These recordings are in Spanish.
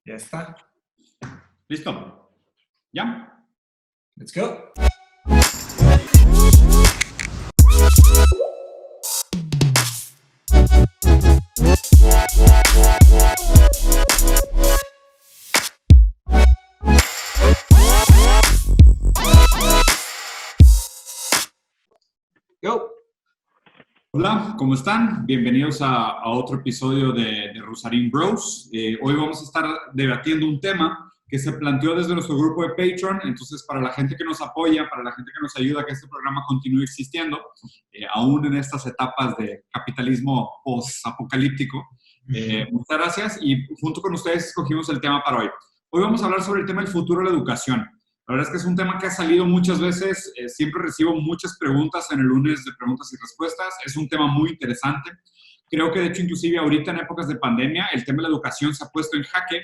Ya está. ¿Listo? ¿Ya? Let's go. Go. Hola, ¿cómo están? Bienvenidos a otro episodio de Rosarín Bros. Hoy vamos a estar debatiendo un tema que se planteó desde nuestro grupo de Patreon. Entonces, para la gente que nos apoya, para la gente que nos ayuda a que este programa continúe existiendo, aún en estas etapas de capitalismo post-apocalíptico, muchas gracias. Y junto con ustedes escogimos el tema para hoy. Hoy vamos a hablar sobre el tema del futuro de la educación. La verdad es que es un tema que ha salido muchas veces, siempre recibo muchas preguntas en el lunes de preguntas y respuestas, es un tema muy interesante. Creo que de hecho inclusive ahorita en épocas de pandemia el tema de la educación se ha puesto en jaque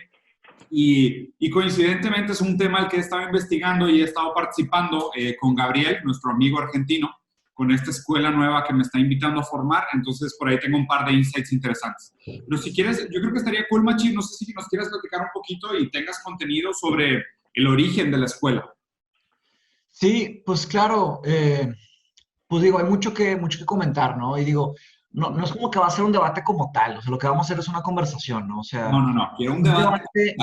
y coincidentemente es un tema al que he estado investigando y he estado participando con Gabriel, nuestro amigo argentino, con esta escuela nueva que me está invitando a formar, entonces por ahí tengo un par de insights interesantes. Pero si quieres, yo creo que estaría cool, Machi, no sé si nos quieres platicar un poquito y tengas contenido sobre el origen de la escuela. Sí, pues claro, pues digo, hay mucho que comentar, ¿no? Y digo, no es como que va a ser un debate como tal, o sea, lo que vamos a hacer es una conversación, ¿no? O sea, No, quiero un debate.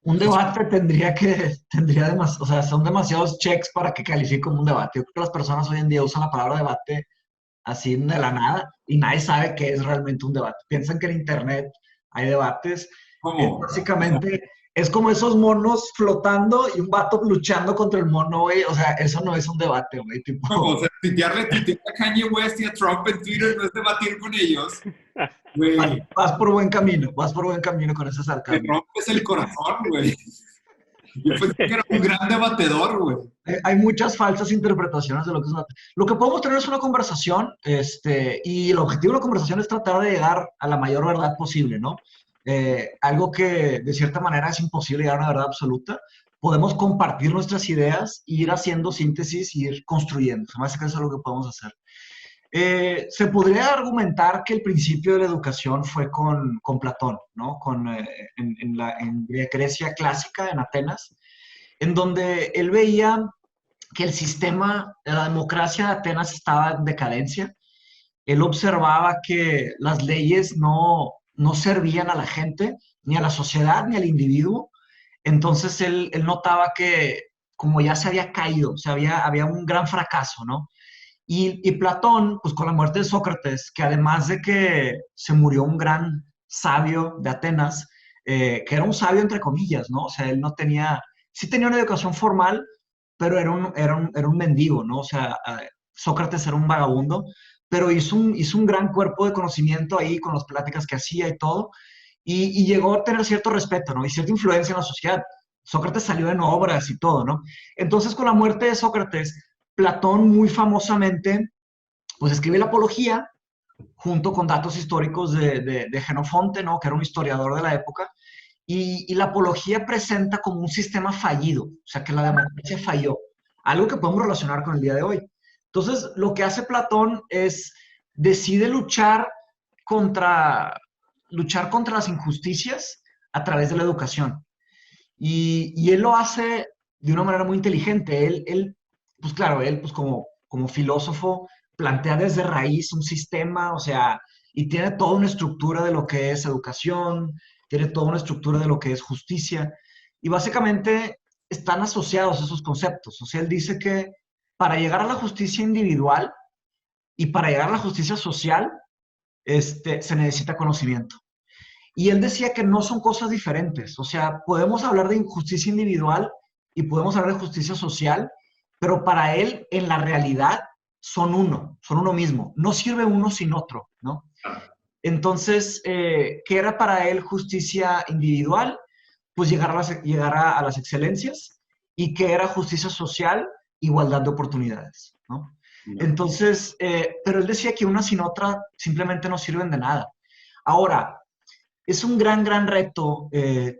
Un debate o sea, son demasiados checks para que califique como un debate. Yo creo que las personas hoy en día usan la palabra debate así de la nada y nadie sabe qué es realmente un debate. Piensan que en internet hay debates. ¿Cómo? Básicamente es como esos monos flotando y un vato luchando contra el mono, güey. O sea, eso no es un debate, güey. Tipo... ¿Cómo? O sea, tuitearle a Kanye West y a Trump en Twitter no es debatir con ellos. Güey. Vas por buen camino con ese sarcasmo. Me rompes el corazón, güey. Yo pensé que era un gran debatedor, güey. Hay muchas falsas interpretaciones de lo que es una... Lo que podemos tener es una conversación, y el objetivo de la conversación es tratar de llegar a la mayor verdad posible, ¿no? Algo que de cierta manera es imposible llegar a una verdad absoluta. Podemos compartir nuestras ideas, ir haciendo síntesis y ir construyendo. Se me hace que eso es lo que podemos hacer. Se podría argumentar que el principio de la educación fue con Platón, ¿no? En Grecia clásica, en Atenas, en donde él veía que el sistema de la democracia de Atenas estaba en decadencia. Él observaba que las leyes no servían a la gente, ni a la sociedad, ni al individuo. Entonces él notaba que como ya se había caído, o sea, había un gran fracaso, ¿no? Y Platón, pues con la muerte de Sócrates, que además de que se murió un gran sabio de Atenas, que era un sabio entre comillas, ¿no? O sea, él no tenía, sí tenía una educación formal, pero era un mendigo, ¿no? O sea, Sócrates era un vagabundo, pero hizo un gran cuerpo de conocimiento ahí con las pláticas que hacía y todo, y llegó a tener cierto respeto, ¿no? Y cierta influencia en la sociedad. Sócrates salió en obras y todo, ¿no? Entonces, con la muerte de Sócrates, Platón muy famosamente, pues escribe la Apología, junto con datos históricos de Jenofonte, ¿no? Que era un historiador de la época, y la Apología presenta como un sistema fallido, o sea, que la democracia falló, algo que podemos relacionar con el día de hoy. Entonces, lo que hace Platón es, decide luchar contra las injusticias a través de la educación. Y él lo hace de una manera muy inteligente. Él pues claro, él pues como filósofo plantea desde raíz un sistema, o sea, y tiene toda una estructura de lo que es educación, tiene toda una estructura de lo que es justicia, y básicamente están asociados esos conceptos. O sea, él dice que para llegar a la justicia individual y para llegar a la justicia social, se necesita conocimiento. Y él decía que no son cosas diferentes. O sea, podemos hablar de injusticia individual y podemos hablar de justicia social, pero para él, en la realidad, son uno mismo. No sirve uno sin otro, ¿no? Entonces, ¿qué era para él justicia individual? Pues llegar a las excelencias. ¿Y qué era justicia social? Igualdad de oportunidades, ¿no? Entonces, pero él decía que una sin otra simplemente no sirven de nada. Ahora, es un gran reto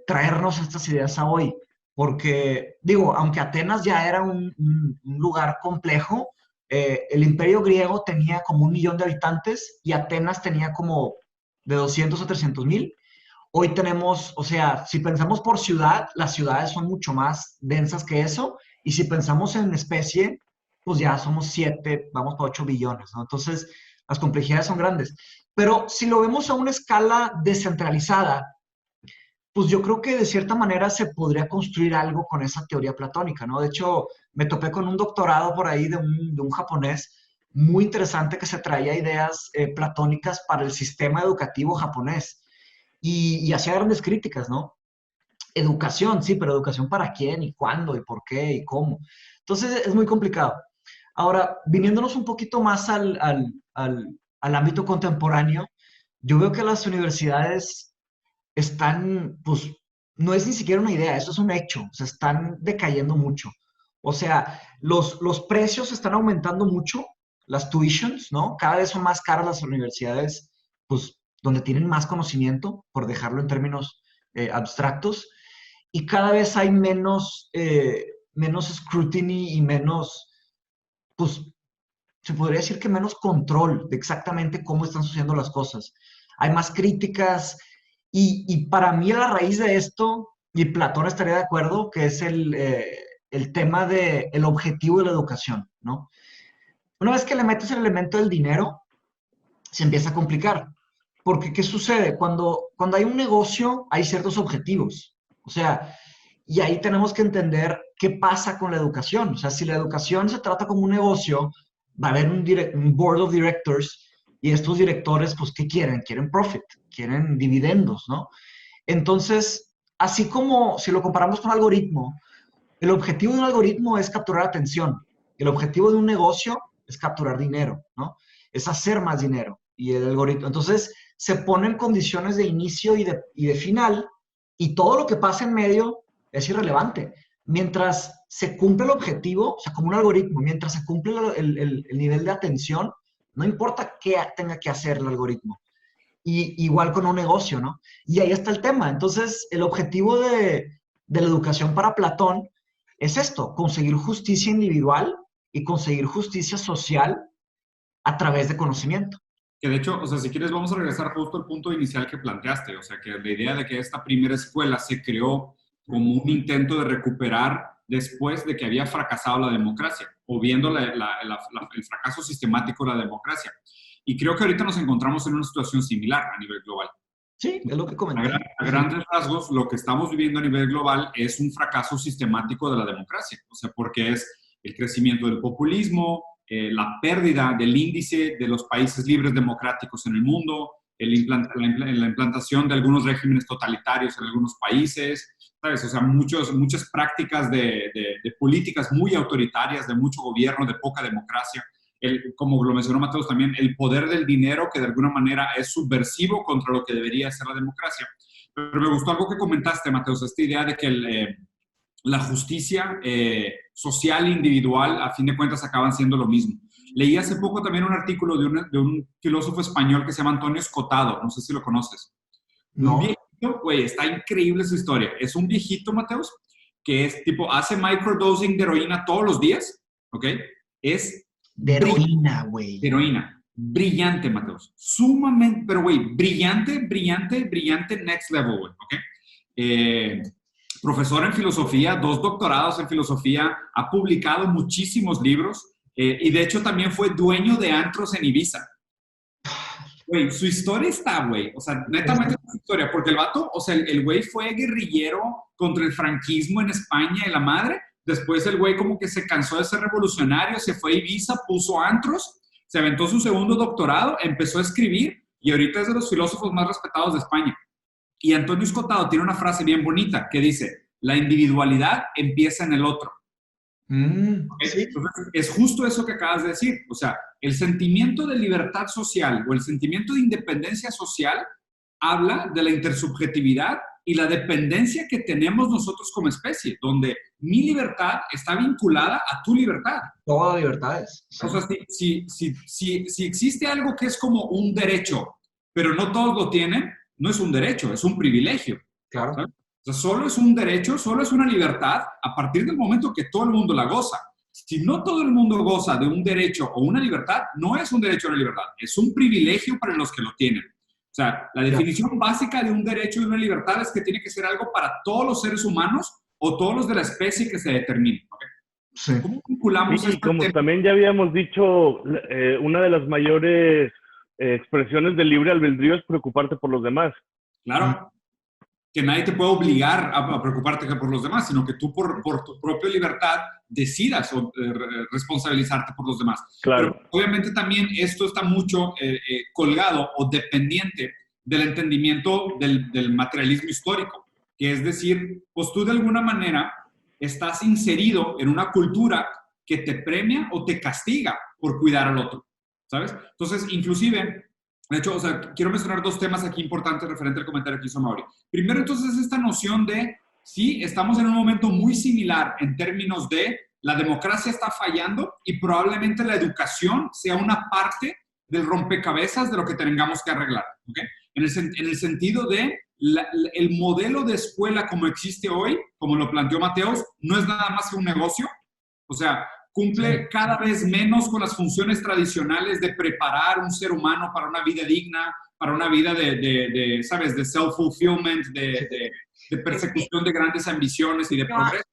traernos estas ideas a hoy, porque, digo, aunque Atenas ya era un lugar complejo, el imperio griego tenía como 1 millón de habitantes y Atenas tenía como de 200 a 300 mil. Hoy tenemos, o sea, si pensamos por ciudad, las ciudades son mucho más densas que eso, y si pensamos en especie, pues ya somos 7, vamos para 8 billones, ¿no? Entonces, las complejidades son grandes. Pero si lo vemos a una escala descentralizada, pues yo creo que de cierta manera se podría construir algo con esa teoría platónica, ¿no? De hecho, me topé con un doctorado por ahí de un japonés muy interesante que se traía ideas platónicas para el sistema educativo japonés y hacía grandes críticas, ¿no? Educación, sí, pero educación para quién y cuándo y por qué y cómo. Entonces es muy complicado. Ahora, viniéndonos un poquito más al ámbito contemporáneo, yo veo que las universidades están, pues, no es ni siquiera una idea, eso es un hecho, o sea, están decayendo mucho. O sea, los precios están aumentando mucho, las tuitions, ¿no? Cada vez son más caras las universidades, pues, donde tienen más conocimiento, por dejarlo en términos abstractos, y cada vez hay menos scrutiny y menos, pues, se podría decir que menos control de exactamente cómo están sucediendo las cosas. Hay más críticas y para mí a la raíz de esto, y Platón estaría de acuerdo, que es el tema del el objetivo de la educación, ¿no? Una vez que le metes el elemento del dinero, se empieza a complicar. Porque, ¿qué sucede? Cuando hay un negocio, hay ciertos objetivos. O sea, y ahí tenemos que entender qué pasa con la educación. O sea, si la educación se trata como un negocio, va a haber un board of directors y estos directores, pues, ¿qué quieren? Quieren profit, quieren dividendos, ¿no? Entonces, así como si lo comparamos con un algoritmo, el objetivo de un algoritmo es capturar atención. El objetivo de un negocio es capturar dinero, ¿no? Es hacer más dinero. Y el algoritmo, entonces, se ponen condiciones de inicio y de final, y todo lo que pasa en medio es irrelevante. Mientras se cumple el objetivo, o sea, como un algoritmo, mientras se cumple el nivel de atención, no importa qué tenga que hacer el algoritmo. Y igual con un negocio, ¿no? Y ahí está el tema. Entonces, el objetivo de la educación para Platón es esto, conseguir justicia individual y conseguir justicia social a través de conocimiento. Que de hecho, o sea, si quieres vamos a regresar justo al punto inicial que planteaste, o sea, que la idea de que esta primera escuela se creó como un intento de recuperar después de que había fracasado la democracia, o viendo el fracaso sistemático de la democracia. Y creo que ahorita nos encontramos en una situación similar a nivel global. Sí, es lo que comenté. A grandes rasgos, lo que estamos viviendo a nivel global es un fracaso sistemático de la democracia, o sea, porque es el crecimiento del populismo, la pérdida del índice de los países libres democráticos en el mundo, la implantación de algunos regímenes totalitarios en algunos países, ¿sabes? O sea, muchas prácticas de políticas muy autoritarias, de mucho gobierno, de poca democracia. Como lo mencionó Mateus también, el poder del dinero que de alguna manera es subversivo contra lo que debería ser la democracia. Pero me gustó algo que comentaste, Mateus, esta idea de que la justicia social e individual, a fin de cuentas, acaban siendo lo mismo. Leí hace poco también un artículo de un filósofo español que se llama Antonio Escotado, no sé si lo conoces. No. Un viejito, güey, está increíble su historia. Es un viejito, Mateus, que es tipo, hace microdosing de heroína todos los días, ¿ok? Es de heroína, güey. Heroína. Brillante, Mateus. Sumamente, pero güey, brillante, brillante, brillante, next level, güey, ¿ok? Profesor en filosofía, 2 doctorados en filosofía, ha publicado muchísimos libros y de hecho también fue dueño de antros en Ibiza. Güey, su historia está, güey, o sea, netamente su historia, porque el vato, o sea, el güey fue guerrillero contra el franquismo en España y la madre. Después el güey como que se cansó de ser revolucionario, se fue a Ibiza, puso antros, se aventó su segundo doctorado, empezó a escribir y ahorita es de los filósofos más respetados de España. Y Antonio Escotado tiene una frase bien bonita que dice, la individualidad empieza en el otro. Sí. Entonces, es justo eso que acabas de decir. O sea, el sentimiento de libertad social o el sentimiento de independencia social habla de la intersubjetividad y la dependencia que tenemos nosotros como especie, donde mi libertad está vinculada a tu libertad. Todas libertades. Sí. O sea, si existe algo que es como un derecho, pero no todos lo tienen, no es un derecho, es un privilegio. Claro. ¿Sabes? O sea, solo es un derecho, solo es una libertad a partir del momento que todo el mundo la goza. Si no todo el mundo goza de un derecho o una libertad, no es un derecho o una libertad, es un privilegio para los que lo tienen. O sea, la definición básica de un derecho y una libertad es que tiene que ser algo para todos los seres humanos o todos los de la especie que se determine. ¿Okay? Sí. ¿Cómo vinculamos Sí, y esto? como también ya habíamos dicho, una de las mayores expresiones del libre albedrío es preocuparte por los demás. Claro, que nadie te puede obligar a preocuparte por los demás, sino que tú por tu propia libertad decidas responsabilizarte por los demás. Claro. Pero obviamente también esto está mucho colgado o dependiente del entendimiento del materialismo histórico, que es decir, pues tú de alguna manera estás inserido en una cultura que te premia o te castiga por cuidar al otro, ¿sabes? Entonces, inclusive, de hecho, o sea, quiero mencionar dos temas aquí importantes referente al comentario que hizo Mauri. Primero, entonces, esta noción de, sí, estamos en un momento muy similar en términos de la democracia está fallando y probablemente la educación sea una parte del rompecabezas de lo que tengamos que arreglar, ¿ok? En el sentido de el modelo de escuela como existe hoy, como lo planteó Mateos, no es nada más que un negocio. O sea, cumple cada vez menos con las funciones tradicionales de preparar un ser humano para una vida digna, para una vida ¿sabes?, de self-fulfillment, de persecución de grandes ambiciones y de progreso.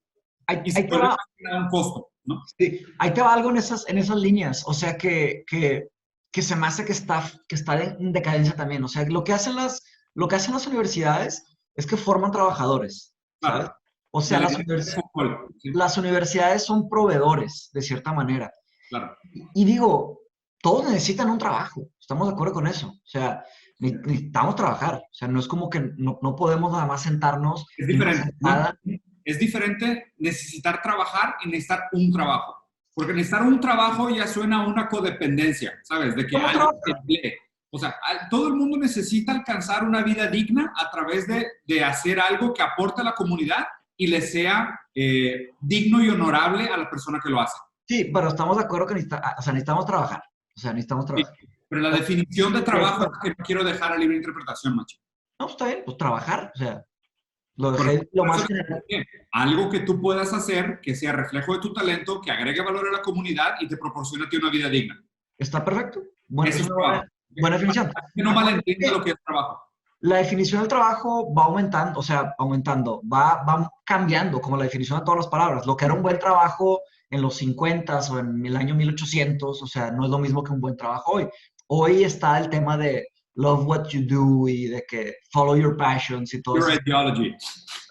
Y se puede imaginar un costo, ¿no? Sí, ahí te va algo en esas líneas. O sea, que se me hace que está en decadencia también. O sea, lo que hacen las universidades es que forman trabajadores, ¿sabes? Claro. O sea, las universidades son proveedores, de cierta manera. Claro. Y digo, todos necesitan un trabajo, estamos de acuerdo con eso. O sea, necesitamos trabajar. O sea, no es como que no podemos nada más sentarnos. Es diferente. Es diferente necesitar trabajar y necesitar un trabajo. Porque necesitar un trabajo ya suena a una codependencia, ¿sabes? De que alguien te emplee. O sea, todo el mundo necesita alcanzar una vida digna a través de hacer algo que aporte a la comunidad y le sea digno y honorable a la persona que lo hace. Sí, pero estamos de acuerdo que necesitamos trabajar. O sea, necesitamos trabajar. Sí, pero la definición de trabajo es que no quiero dejar a libre interpretación, macho. No, está bien, pues trabajar. O sea, lo dejé lo más general. Algo que tú puedas hacer que sea reflejo de tu talento, que agregue valor a la comunidad y te proporcione a ti una vida digna. Está perfecto. Bueno, eso es trabajo. Buena definición. Que no malentienda lo que es trabajo. La definición del trabajo va aumentando, va cambiando como la definición de todas las palabras. Lo que era un buen trabajo en los 50 o en el año 1800, o sea, no es lo mismo que un buen trabajo hoy. Hoy está el tema de love what you do y de que follow your passions y todo your eso. ideology.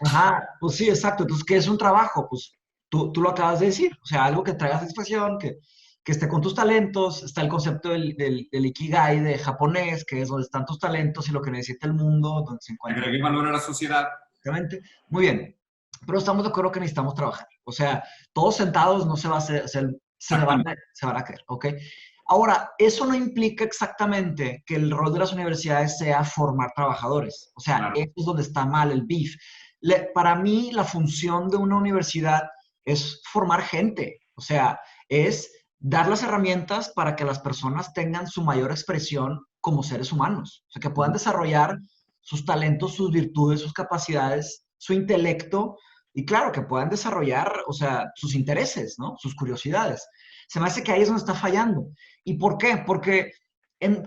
Ajá, pues sí, exacto. Entonces, ¿qué es un trabajo? Pues tú lo acabas de decir. O sea, algo que traiga satisfacción, que esté con tus talentos. Está el concepto del Ikigai de japonés, que es donde están tus talentos y lo que necesita el mundo, donde se encuentra. Agregue valor a la sociedad. Exactamente. Muy bien. Pero estamos de acuerdo que necesitamos trabajar. O sea, todos sentados no se va a hacer, se van a caer, ¿ok? Ahora, eso no implica exactamente que el rol de las universidades sea formar trabajadores. O sea, claro, eso es donde está mal el beef. Para mí, la función de una universidad es formar gente. O sea, es dar las herramientas para que las personas tengan su mayor expresión como seres humanos. O sea, que puedan desarrollar sus talentos, sus virtudes, sus capacidades, su intelecto, y claro, que puedan desarrollar, o sea, sus intereses, ¿no? Sus curiosidades. Se me hace que ahí es donde está fallando. ¿Y por qué? Porque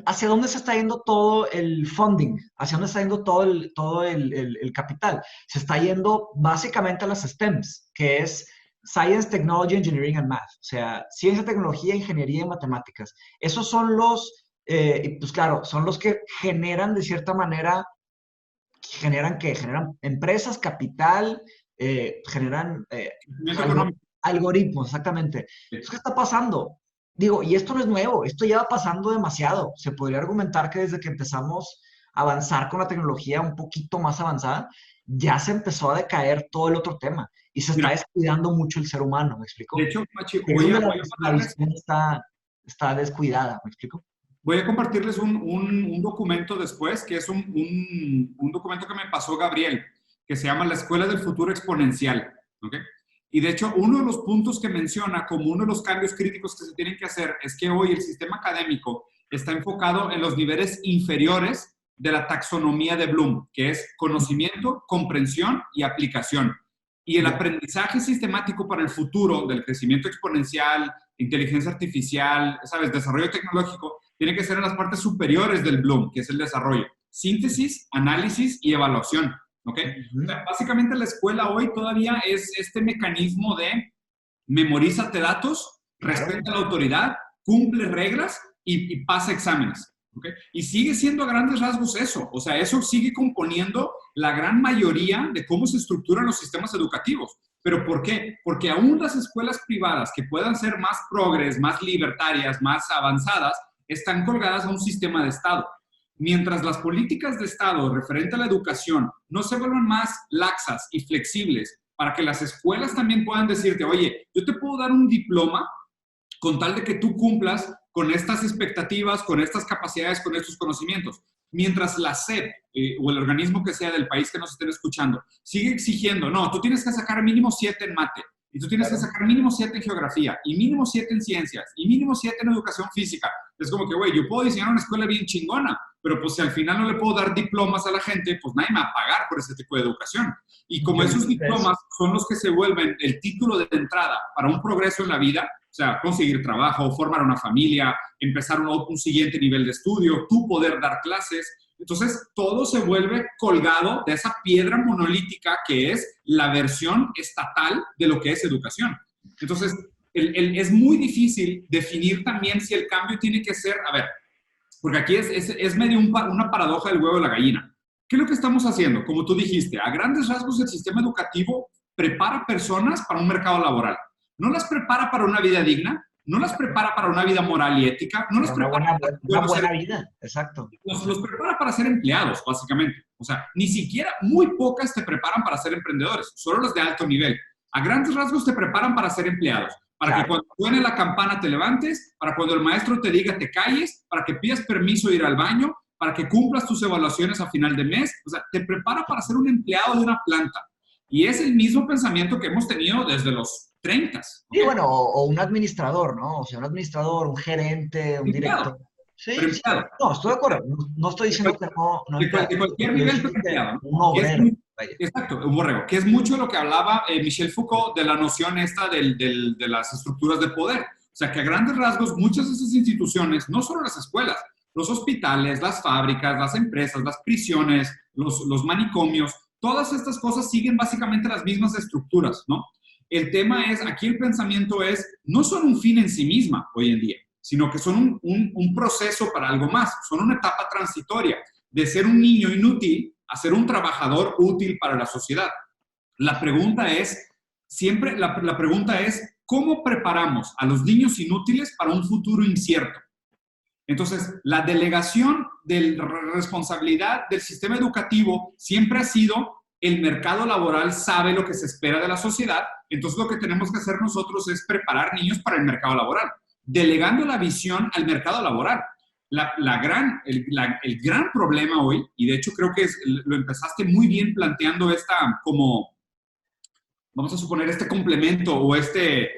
¿hacia dónde se está yendo todo el funding? ¿Hacia dónde está yendo todo el capital? Se está yendo básicamente a las STEMs, que es Science, Technology, Engineering and Math. O sea, ciencia, tecnología, ingeniería y matemáticas. Esos son pues claro, son los que generan de cierta manera, ¿generan qué? Generan empresas, capital, generan algoritmos, exactamente. Entonces, ¿qué está pasando? Digo, y esto no es nuevo, esto ya va pasando demasiado. Se podría argumentar que desde que empezamos a avanzar con la tecnología un poquito más avanzada, ya se empezó a decaer todo el otro tema y se está descuidando mucho el ser humano, ¿me explico? De hecho, Machi, la visión está descuidada, ¿me explico? Voy a compartirles un documento después, que es un documento que me pasó Gabriel, que se llama La Escuela del Futuro Exponencial, ¿ok? Y de hecho, uno de los puntos que menciona como uno de los cambios críticos que se tienen que hacer es que hoy el sistema académico está enfocado en los niveles inferiores de la taxonomía de Bloom, que es conocimiento, comprensión y aplicación. Y el aprendizaje sistemático para el futuro del crecimiento exponencial, inteligencia artificial, ¿sabes?, desarrollo tecnológico, tiene que ser en las partes superiores del Bloom, que es el desarrollo. síntesis, análisis y evaluación, ¿ok? O sea, básicamente la escuela hoy todavía es este mecanismo de memorízate datos, respeta la autoridad, cumple reglas y pasa exámenes, ¿ok? Y sigue siendo a grandes rasgos eso, o sea, eso sigue componiendo la gran mayoría de cómo se estructuran los sistemas educativos. ¿Pero por qué? Porque aún las escuelas privadas que puedan ser más progres, más libertarias, más avanzadas, están colgadas a un sistema de Estado. Mientras las políticas de Estado referente a la educación no se vuelvan más laxas y flexibles para que las escuelas también puedan decirte, oye, yo te puedo dar un diploma con tal de que tú cumplas con estas expectativas, con estas capacidades, con estos conocimientos. Mientras la SEP o el organismo que sea del país que nos estén escuchando sigue exigiendo, no, tú tienes que sacar mínimo 7 en mate, y tú tienes que sacar mínimo 7 en geografía, y mínimo 7 en ciencias, y mínimo 7 en educación física. Es como que, güey, yo puedo diseñar una escuela bien chingona, pero pues si al final no le puedo dar diplomas a la gente, pues nadie me va a pagar por ese tipo de educación. Y como esos diplomas son los que se vuelven el título de entrada para un progreso en la vida, o sea, conseguir trabajo, formar una familia, empezar un siguiente nivel de estudio, tú poder dar clases. Entonces, todo se vuelve colgado de esa piedra monolítica que es la versión estatal de lo que es educación. Entonces, es muy difícil definir también si el cambio tiene que ser, a ver, porque aquí es medio una paradoja del huevo y la gallina. ¿Qué es lo que estamos haciendo? Como tú dijiste, a grandes rasgos el sistema educativo prepara personas para un mercado laboral. No las prepara para una vida digna, no las prepara para una vida moral y ética, no las prepara para una buena vida, exacto. Los prepara para ser empleados, básicamente. O sea, ni siquiera, muy pocas te preparan para ser emprendedores, solo los de alto nivel. A grandes rasgos te preparan para ser empleados, para que cuando suene la campana te levantes, para cuando el maestro te diga te calles, para que pidas permiso de ir al baño, para que cumplas tus evaluaciones a final de mes. O sea, te prepara para ser un empleado de una planta. Y es el mismo pensamiento que hemos tenido desde los 30. ¿Okay? Sí, bueno, o un administrador, ¿no? O sea, un administrador, un gerente, un director. Sí, sí, no, estoy de acuerdo. No estoy diciendo que no. De cualquier nivel, un obrero. Exacto, un borrego. Que es mucho lo que hablaba Michel Foucault de la noción esta de las estructuras de poder. O sea, que a grandes rasgos, muchas de esas instituciones, no solo las escuelas, los hospitales, las fábricas, las empresas, las prisiones, los manicomios, todas estas cosas siguen básicamente las mismas estructuras, ¿no? El tema es, aquí el pensamiento es, no son un fin en sí misma hoy en día, sino que son un proceso para algo más, son una etapa transitoria de ser un niño inútil a ser un trabajador útil para la sociedad. La pregunta es, la pregunta es, ¿cómo preparamos a los niños inútiles para un futuro incierto? Entonces, la delegación de responsabilidad del sistema educativo siempre ha sido el mercado laboral sabe lo que se espera de la sociedad, entonces lo que tenemos que hacer nosotros es preparar niños para el mercado laboral, delegando la visión al mercado laboral. El gran problema hoy, y de hecho creo que lo empezaste muy bien planteando como, vamos a suponer, este complemento o este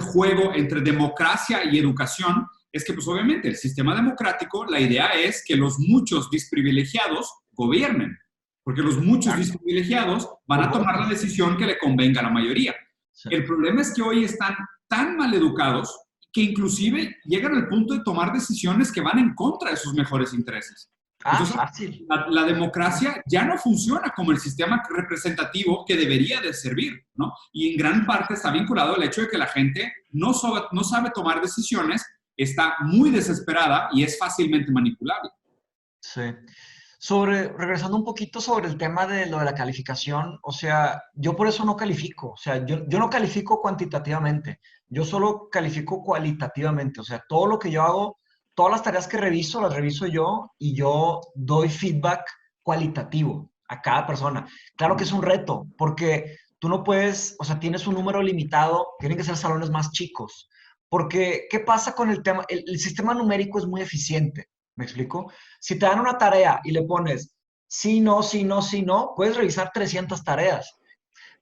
juego entre democracia y educación, es que pues obviamente el sistema democrático, la idea es que los muchos disprivilegiados gobiernen, porque los muchos disprivilegiados van a tomar la decisión que le convenga a la mayoría. Sí. El problema es que hoy están tan mal educados que inclusive llegan al punto de tomar decisiones que van en contra de sus mejores intereses. Entonces, fácil. La democracia ya no funciona como el sistema representativo que debería de servir, ¿no? Y en gran parte está vinculado al hecho de que la gente no sabe tomar decisiones, está muy desesperada y es fácilmente manipulable. Sí. Regresando un poquito sobre el tema de lo de la calificación, o sea, yo por eso no califico, o sea, yo no califico cuantitativamente, yo solo califico cualitativamente, o sea, todo lo que yo hago, todas las tareas que reviso, las reviso yo y yo doy feedback cualitativo a cada persona. Claro que es un reto, porque tú no puedes, o sea, tienes un número limitado, tienen que ser salones más chicos, porque ¿qué pasa con el tema? El sistema numérico es muy eficiente. ¿Me explico? Si te dan una tarea y le pones sí, no, sí, no, sí, no, puedes revisar 300 tareas.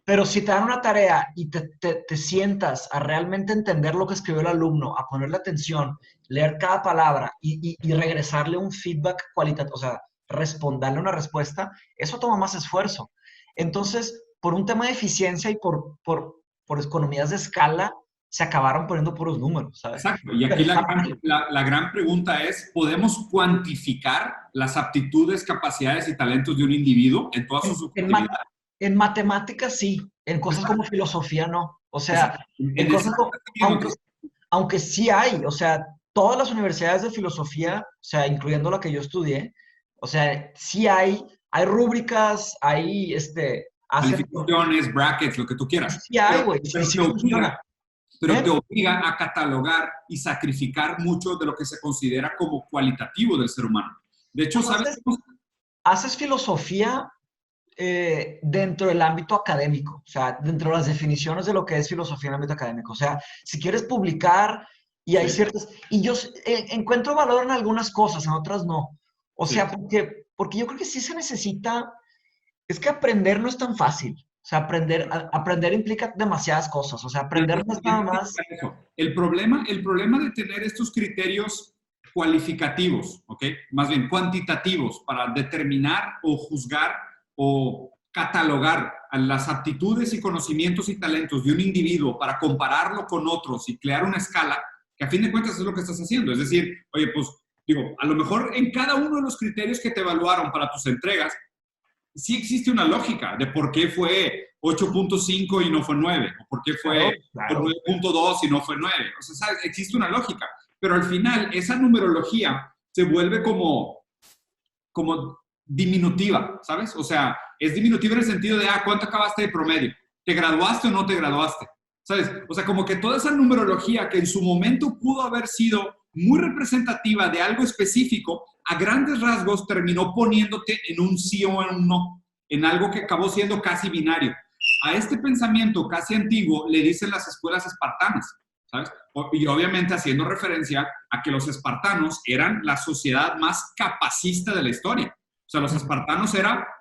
Pero si te dan una tarea y te sientas a realmente entender lo que escribió el alumno, a ponerle atención, leer cada palabra y regresarle un feedback cualitativo, o sea, responderle una respuesta, eso toma más esfuerzo. Entonces, por un tema de eficiencia y por economías de escala, se acabaron poniendo puros números, ¿sabes? Exacto. Y aquí la gran pregunta es, ¿podemos cuantificar las aptitudes, capacidades y talentos de un individuo en todas sus subjetividades? En matemáticas sí, en cosas como filosofía no. O sea, en En cosas como, aunque sí hay, o sea, todas las universidades de filosofía, o sea, incluyendo la que yo estudié, o sea, sí hay rúbricas, hay, calificaciones, brackets, lo que tú quieras. sí hay, güey, Pero sí te funciona. obliga, pero te obliga a catalogar y sacrificar mucho de lo que se considera como cualitativo del ser humano. De hecho, ¿sabes? Haces filosofía dentro del ámbito académico, o sea, dentro de las definiciones de lo que es filosofía en el ámbito académico. O sea, si quieres publicar y hay ciertas... Y yo encuentro valor en algunas cosas, en otras no. O sea, porque yo creo que sí se necesita... Es que aprender no es tan fácil. O sea, aprender implica demasiadas cosas. O sea, aprender no es nada más... El problema de tener estos criterios cualificativos, ¿ok? Más bien cuantitativos para determinar o juzgar o catalogar las aptitudes y conocimientos y talentos de un individuo para compararlo con otros y crear una escala, que a fin de cuentas es lo que estás haciendo. Es decir, oye, pues, digo, a lo mejor en cada uno de los criterios que te evaluaron para tus entregas, sí existe una lógica de por qué fue 8.5 y no fue 9, o por qué fue 9.2 y no fue 9. O sea, ¿sabes? Existe una lógica, pero al final esa numerología se vuelve como diminutiva, ¿sabes? O sea, es diminutiva en el sentido de, ¿cuánto acabaste de promedio? ¿Te graduaste o no te graduaste? ¿Sabes? O sea, como que toda esa numerología que en su momento pudo haber sido muy representativa de algo específico, a grandes rasgos terminó poniéndote en un sí o en un no, en algo que acabó siendo casi binario. A este pensamiento casi antiguo le dicen las escuelas espartanas, ¿sabes? Y obviamente haciendo referencia a que los espartanos eran la sociedad más capacista de la historia. O sea, los espartanos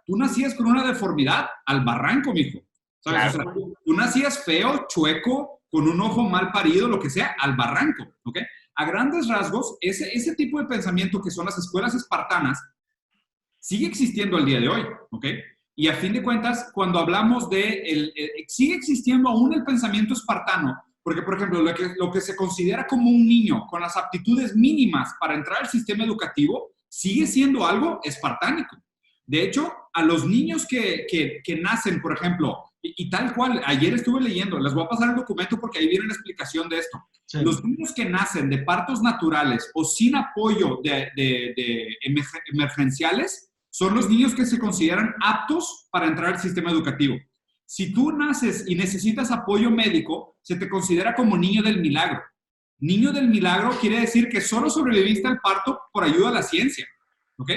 tú nacías con una deformidad al barranco, mijo. ¿Sabes? Claro. O sea, tú nacías feo, chueco, con un ojo mal parido, lo que sea, al barranco, ¿ok? A grandes rasgos, ese tipo de pensamiento que son las escuelas espartanas sigue existiendo al día de hoy, ¿ok? Y a fin de cuentas, cuando hablamos sigue existiendo aún el pensamiento espartano, porque, por ejemplo, lo que se considera como un niño con las aptitudes mínimas para entrar al sistema educativo sigue siendo algo espartánico. De hecho, a los niños que nacen, por ejemplo, y tal cual, ayer estuve leyendo, les voy a pasar el documento porque ahí viene la explicación de esto. Sí. Los niños que nacen de partos naturales o sin apoyo de emergenciales son los niños que se consideran aptos para entrar al sistema educativo. Si tú naces y necesitas apoyo médico, se te considera como niño del milagro. Niño del milagro quiere decir que solo sobreviviste al parto por ayuda a la ciencia. ¿Ok?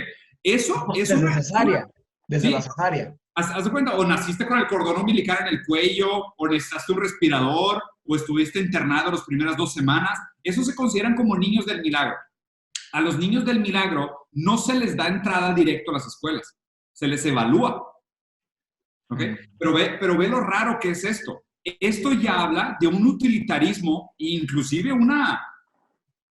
Eso es desde cesárea. Desde la cesárea. Haz de cuenta, o naciste con el cordón umbilical en el cuello, o necesitaste un respirador, o estuviste internado las primeras 2 semanas. Eso se consideran como niños del milagro. A los niños del milagro no se les da entrada directo a las escuelas. Se les evalúa. ¿Ok? Pero ve lo raro que es esto. Esto ya habla de un utilitarismo e inclusive una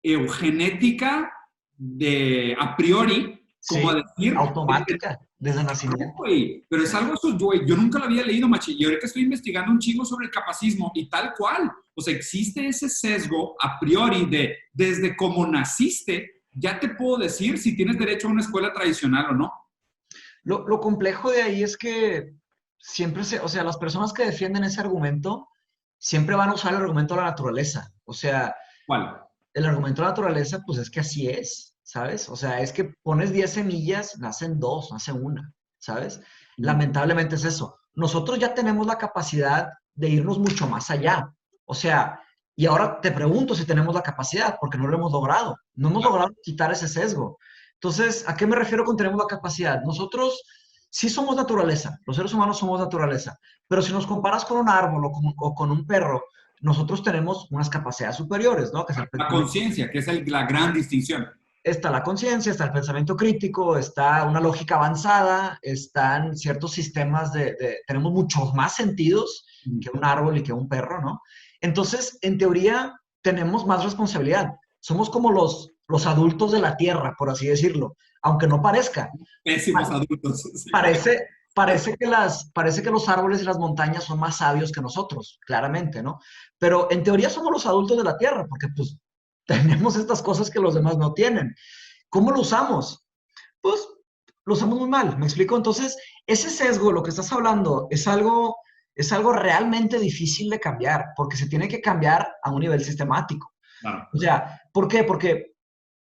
eugenética de a priori, como sí, a decir... automática, desde nacimiento. Wey, pero es algo, güey, yo nunca lo había leído, machi, y ahorita estoy investigando un chingo sobre el capacismo y tal cual. O sea, existe ese sesgo a priori de desde cómo naciste, ya te puedo decir si tienes derecho a una escuela tradicional o no. Lo complejo de ahí es que siempre o sea, las personas que defienden ese argumento siempre van a usar el argumento de la naturaleza. O sea, ¿cuál? El argumento de la naturaleza, pues es que así es, ¿sabes? O sea, es que pones 10 semillas, nacen 2, nace 1, ¿sabes? Lamentablemente es eso. Nosotros ya tenemos la capacidad de irnos mucho más allá. O sea, y ahora te pregunto si tenemos la capacidad, porque no lo hemos logrado. No hemos logrado quitar ese sesgo. Entonces, ¿a qué me refiero con tenemos la capacidad? Nosotros sí somos naturaleza, los seres humanos somos naturaleza, pero si nos comparas con un árbol o con un perro, nosotros tenemos unas capacidades superiores, ¿no? Que es la conciencia, que es la gran distinción. Está la conciencia, está el pensamiento crítico, está una lógica avanzada, están ciertos sistemas tenemos muchos más sentidos que un árbol y que un perro, ¿no? Entonces, en teoría, tenemos más responsabilidad. Somos como los adultos de la Tierra, por así decirlo, aunque no parezca. Pésimos adultos. parece que los árboles y las montañas son más sabios que nosotros, claramente, ¿no? Pero en teoría somos los adultos de la Tierra, porque pues tenemos estas cosas que los demás no tienen. ¿Cómo lo usamos? Pues lo usamos muy mal, ¿me explico? Entonces, ese sesgo, lo que estás hablando, es algo realmente difícil de cambiar, porque se tiene que cambiar a un nivel sistemático. Claro. O sea, ¿por qué? Porque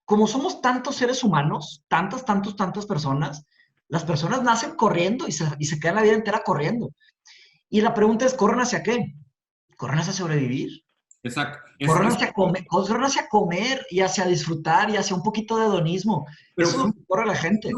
como somos tantos seres humanos, tantas personas, las personas nacen corriendo y se quedan la vida entera corriendo. Y la pregunta es, ¿corren hacia qué? ¿Corren hacia sobrevivir? Exacto. Corren hacia comer y hacia disfrutar y hacia un poquito de hedonismo. Pero Eso es lo que corre la gente,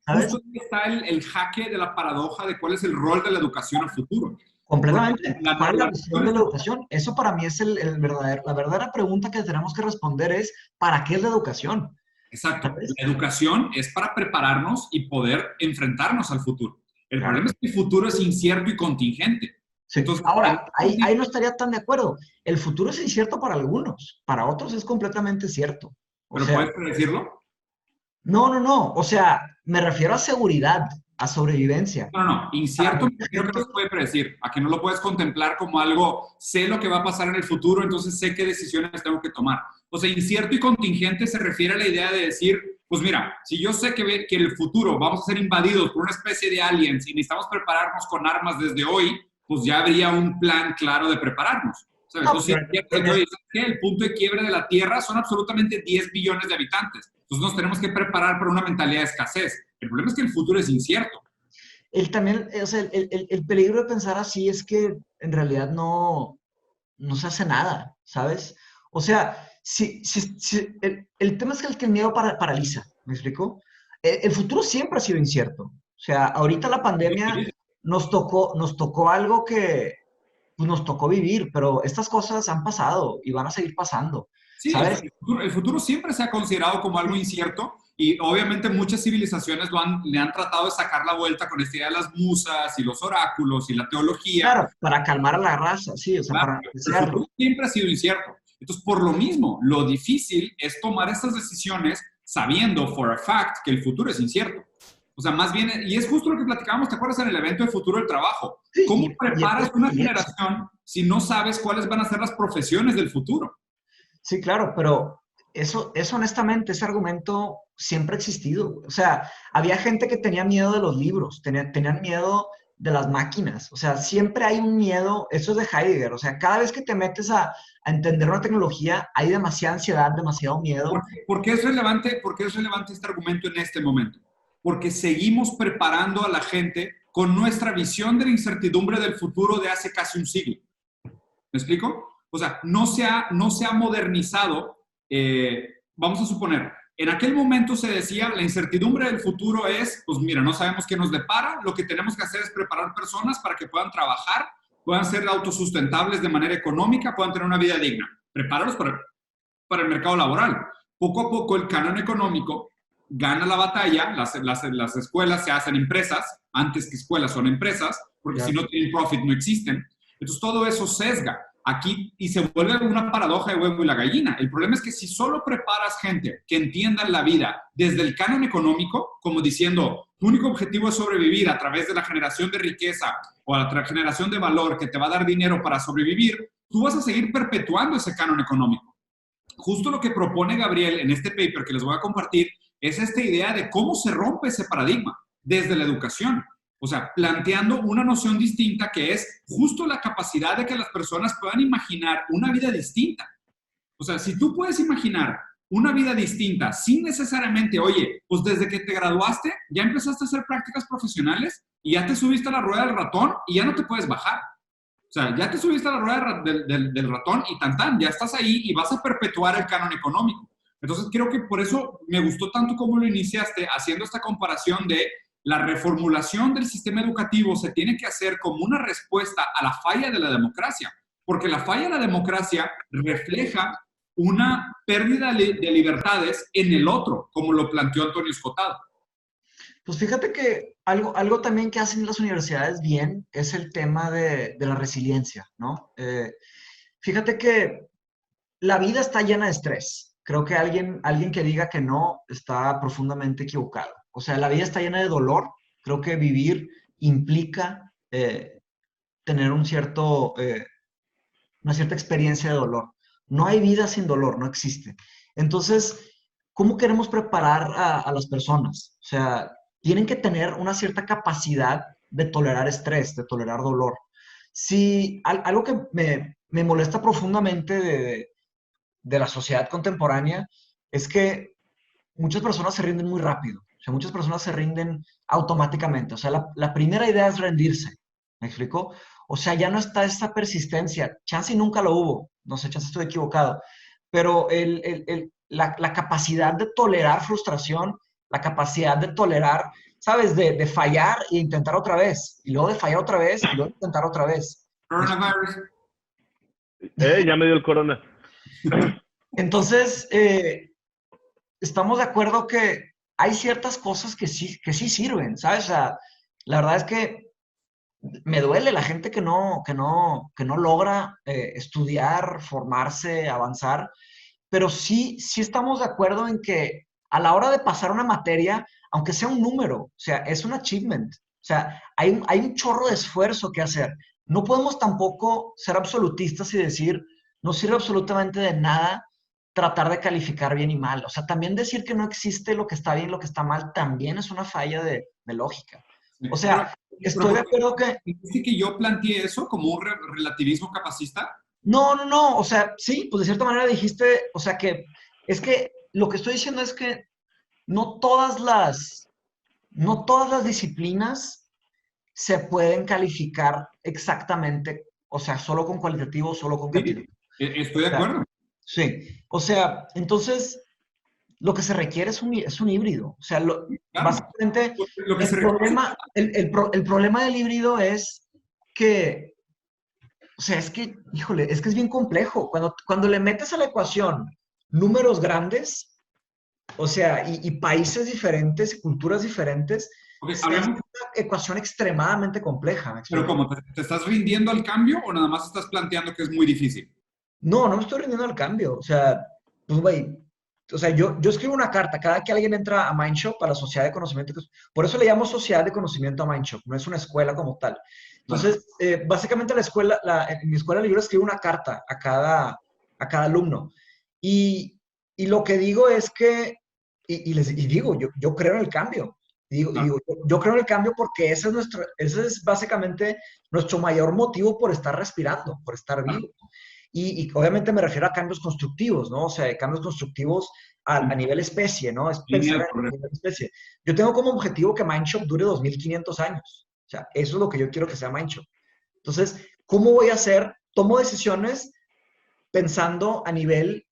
¿sabes? justo ahí está el jaque de la paradoja de cuál es el rol de la educación a futuro. Completamente. La ¿Cuál es la normalización visión de la educación? Eso para mí es la verdadera pregunta que tenemos que responder es, ¿para qué es la educación? Exacto. ¿Sabes? La educación es para prepararnos y poder enfrentarnos al futuro. El Claro. problema es que el futuro es incierto y contingente. Sí. Entonces, Ahora, ahí no estaría tan de acuerdo. El futuro es incierto para algunos, para otros es completamente cierto. O ¿pero sea, puedes predecirlo? no. O sea, me refiero a seguridad, a sobrevivencia. No. Para Incierto, mucha creo que no gente, se puede predecir. A que no lo puedes contemplar como algo, sé lo que va a pasar en el futuro, entonces sé qué decisiones tengo que tomar. O sea, incierto y contingente se refiere a la idea de decir, pues mira, si yo sé que en el futuro vamos a ser invadidos por una especie de aliens y necesitamos prepararnos con armas desde hoy, pues ya habría un plan claro de prepararnos. ¿Sabes? no, Entonces, el punto de quiebre de la Tierra son absolutamente 10 billones de habitantes. Entonces nos tenemos que preparar para una mentalidad de escasez. El problema es que el futuro es incierto. también, o sea, el peligro de pensar así es que en realidad no se hace nada, ¿sabes? O sea, el tema es que el miedo paraliza, ¿me explico? El futuro siempre ha sido incierto. O sea, ahorita la pandemia nos tocó algo que pues, nos tocó vivir, pero estas cosas han pasado y van a seguir pasando, Sí, ¿sabes? el futuro siempre se ha considerado como algo incierto y obviamente muchas civilizaciones le han tratado de sacar la vuelta con esta idea de las musas y los oráculos y la teología. Claro, para calmar a la raza, sí, o sea, Claro, para el futuro siempre ha sido incierto. Entonces, por lo mismo, lo difícil es tomar estas decisiones sabiendo for a fact que el futuro es incierto. O sea, más bien, y es justo lo que platicábamos, ¿te acuerdas en el evento de Futuro del Trabajo? Sí, ¿Cómo y preparas una generación si no sabes cuáles van a ser las profesiones del futuro? sí, claro, pero eso honestamente, ese argumento siempre ha existido. O sea, había gente que tenía miedo de los libros, tenían miedo de las máquinas. O sea, siempre hay un miedo, eso es de Heidegger. O sea, cada vez que te metes a entender una tecnología, hay demasiada ansiedad, demasiado miedo. ¿Por qué es relevante este argumento en este momento? Porque seguimos preparando a la gente con nuestra visión de la incertidumbre del futuro de hace casi un siglo. ¿Me explico? O sea, no se ha modernizado. Vamos a suponer, en aquel momento se decía, la incertidumbre del futuro es, pues mira, no sabemos qué nos depara, lo que tenemos que hacer es preparar personas para que puedan trabajar, puedan ser autosustentables de manera económica, puedan tener una vida digna. Prepáralos para el mercado laboral. Poco a poco el canon económico gana la batalla, las escuelas se hacen empresas, antes que escuelas son empresas, porque si no tienen profit no existen. Entonces todo eso sesga aquí y se vuelve una paradoja de huevo y la gallina. El problema es que si solo preparas gente que entienda la vida desde el canon económico, como diciendo, tu único objetivo es sobrevivir a través de la generación de riqueza o la generación de valor que te va a dar dinero para sobrevivir, tú vas a seguir perpetuando ese canon económico. Justo lo que propone Gabriel en este paper que les voy a compartir es esta idea de cómo se rompe ese paradigma desde la educación. O sea, planteando una noción distinta que es justo la capacidad de que las personas puedan imaginar una vida distinta. O sea, si tú puedes imaginar una vida distinta sin necesariamente, oye, pues desde que te graduaste ya empezaste a hacer prácticas profesionales y ya te subiste a la rueda del ratón y ya no te puedes bajar. O sea, ya te subiste a la rueda del ratón y ya estás ahí y vas a perpetuar el canon económico. Entonces, creo que por eso me gustó tanto cómo lo iniciaste haciendo esta comparación de la reformulación del sistema educativo se tiene que hacer como una respuesta a la falla de la democracia, porque la falla de la democracia refleja una pérdida de libertades en el otro, como lo planteó Antonio Escotado. Pues fíjate que algo también que hacen las universidades bien es el tema de la resiliencia, ¿no? Fíjate que la vida está llena de estrés. Creo que alguien que diga que no está profundamente equivocado. O sea, la vida está llena de dolor. Creo que vivir implica tener una cierta experiencia de dolor. No hay vida sin dolor, no existe. Entonces, ¿cómo queremos preparar a las personas? O sea, tienen que tener una cierta capacidad de tolerar estrés, de tolerar dolor. Si algo que me molesta profundamente de la sociedad contemporánea es que muchas personas se rinden muy rápido. O sea, muchas personas se rinden automáticamente. O sea, la primera idea es rendirse. ¿Me explico? O sea, ya no está esa persistencia. Chance y nunca lo hubo. No sé, chance estoy equivocado. Pero la capacidad de tolerar frustración, la capacidad de tolerar, ¿sabes? De fallar e intentar otra vez. Y luego de fallar otra vez y luego intentar otra vez. Coronavirus. Ya me dio el corona. Entonces, estamos de acuerdo que hay ciertas cosas que sí sirven, ¿sabes? O sea, la verdad es que me duele la gente que no logra estudiar, formarse, avanzar, pero sí estamos de acuerdo en que a la hora de pasar una materia, aunque sea un número, o sea, es un achievement, o sea, hay un chorro de esfuerzo que hacer. No podemos tampoco ser absolutistas y decir, no sirve absolutamente de nada tratar de calificar bien y mal. O sea, también decir que no existe lo que está bien y lo que está mal también es una falla de lógica. O sea, estoy de acuerdo que... ¿Dice que yo planteé eso como un relativismo capacista? No, o sea, sí, pues de cierta manera dijiste, o sea que, es que lo que estoy diciendo es que no todas las disciplinas se pueden calificar exactamente, o sea, solo con cualitativo, solo con Sí, cuantitativo. estoy de O sea, acuerdo. sí, o sea, entonces lo que se requiere es un híbrido. O sea, Claro. básicamente Lo que se requiere. el problema del híbrido es que, o sea, híjole, es que es bien complejo. Cuando le metes a la ecuación números grandes, o sea, y países diferentes, culturas diferentes, Ok, se hace hablemos, una ecuación extremadamente compleja, ¿me pero explico? ¿cómo? ¿Te estás rindiendo al cambio o nada más estás planteando que es muy difícil? No me estoy rindiendo al cambio. O sea, pues, güey, o sea, yo escribo una carta cada que alguien entra a Mindshop, a la Sociedad de Conocimiento. Por eso le llamo Sociedad de Conocimiento a Mindshop, no es una escuela como tal. Claro. Entonces, básicamente en mi escuela de libros escribo una carta a cada alumno. Y lo que digo es que, y digo, yo creo en el cambio. Y digo, yo creo en el cambio porque ese es básicamente nuestro mayor motivo por estar respirando, por estar Claro. vivo. Y obviamente me refiero a cambios constructivos, ¿no? O sea, cambios constructivos a nivel especie, ¿no? Es Línea pensar de a progreso. nivel especie. Yo tengo como objetivo que Mindshop dure 2500 años. O sea, eso es lo que yo quiero que sea Mindshop. Entonces, ¿cómo voy a hacer? Tomo decisiones pensando a nivel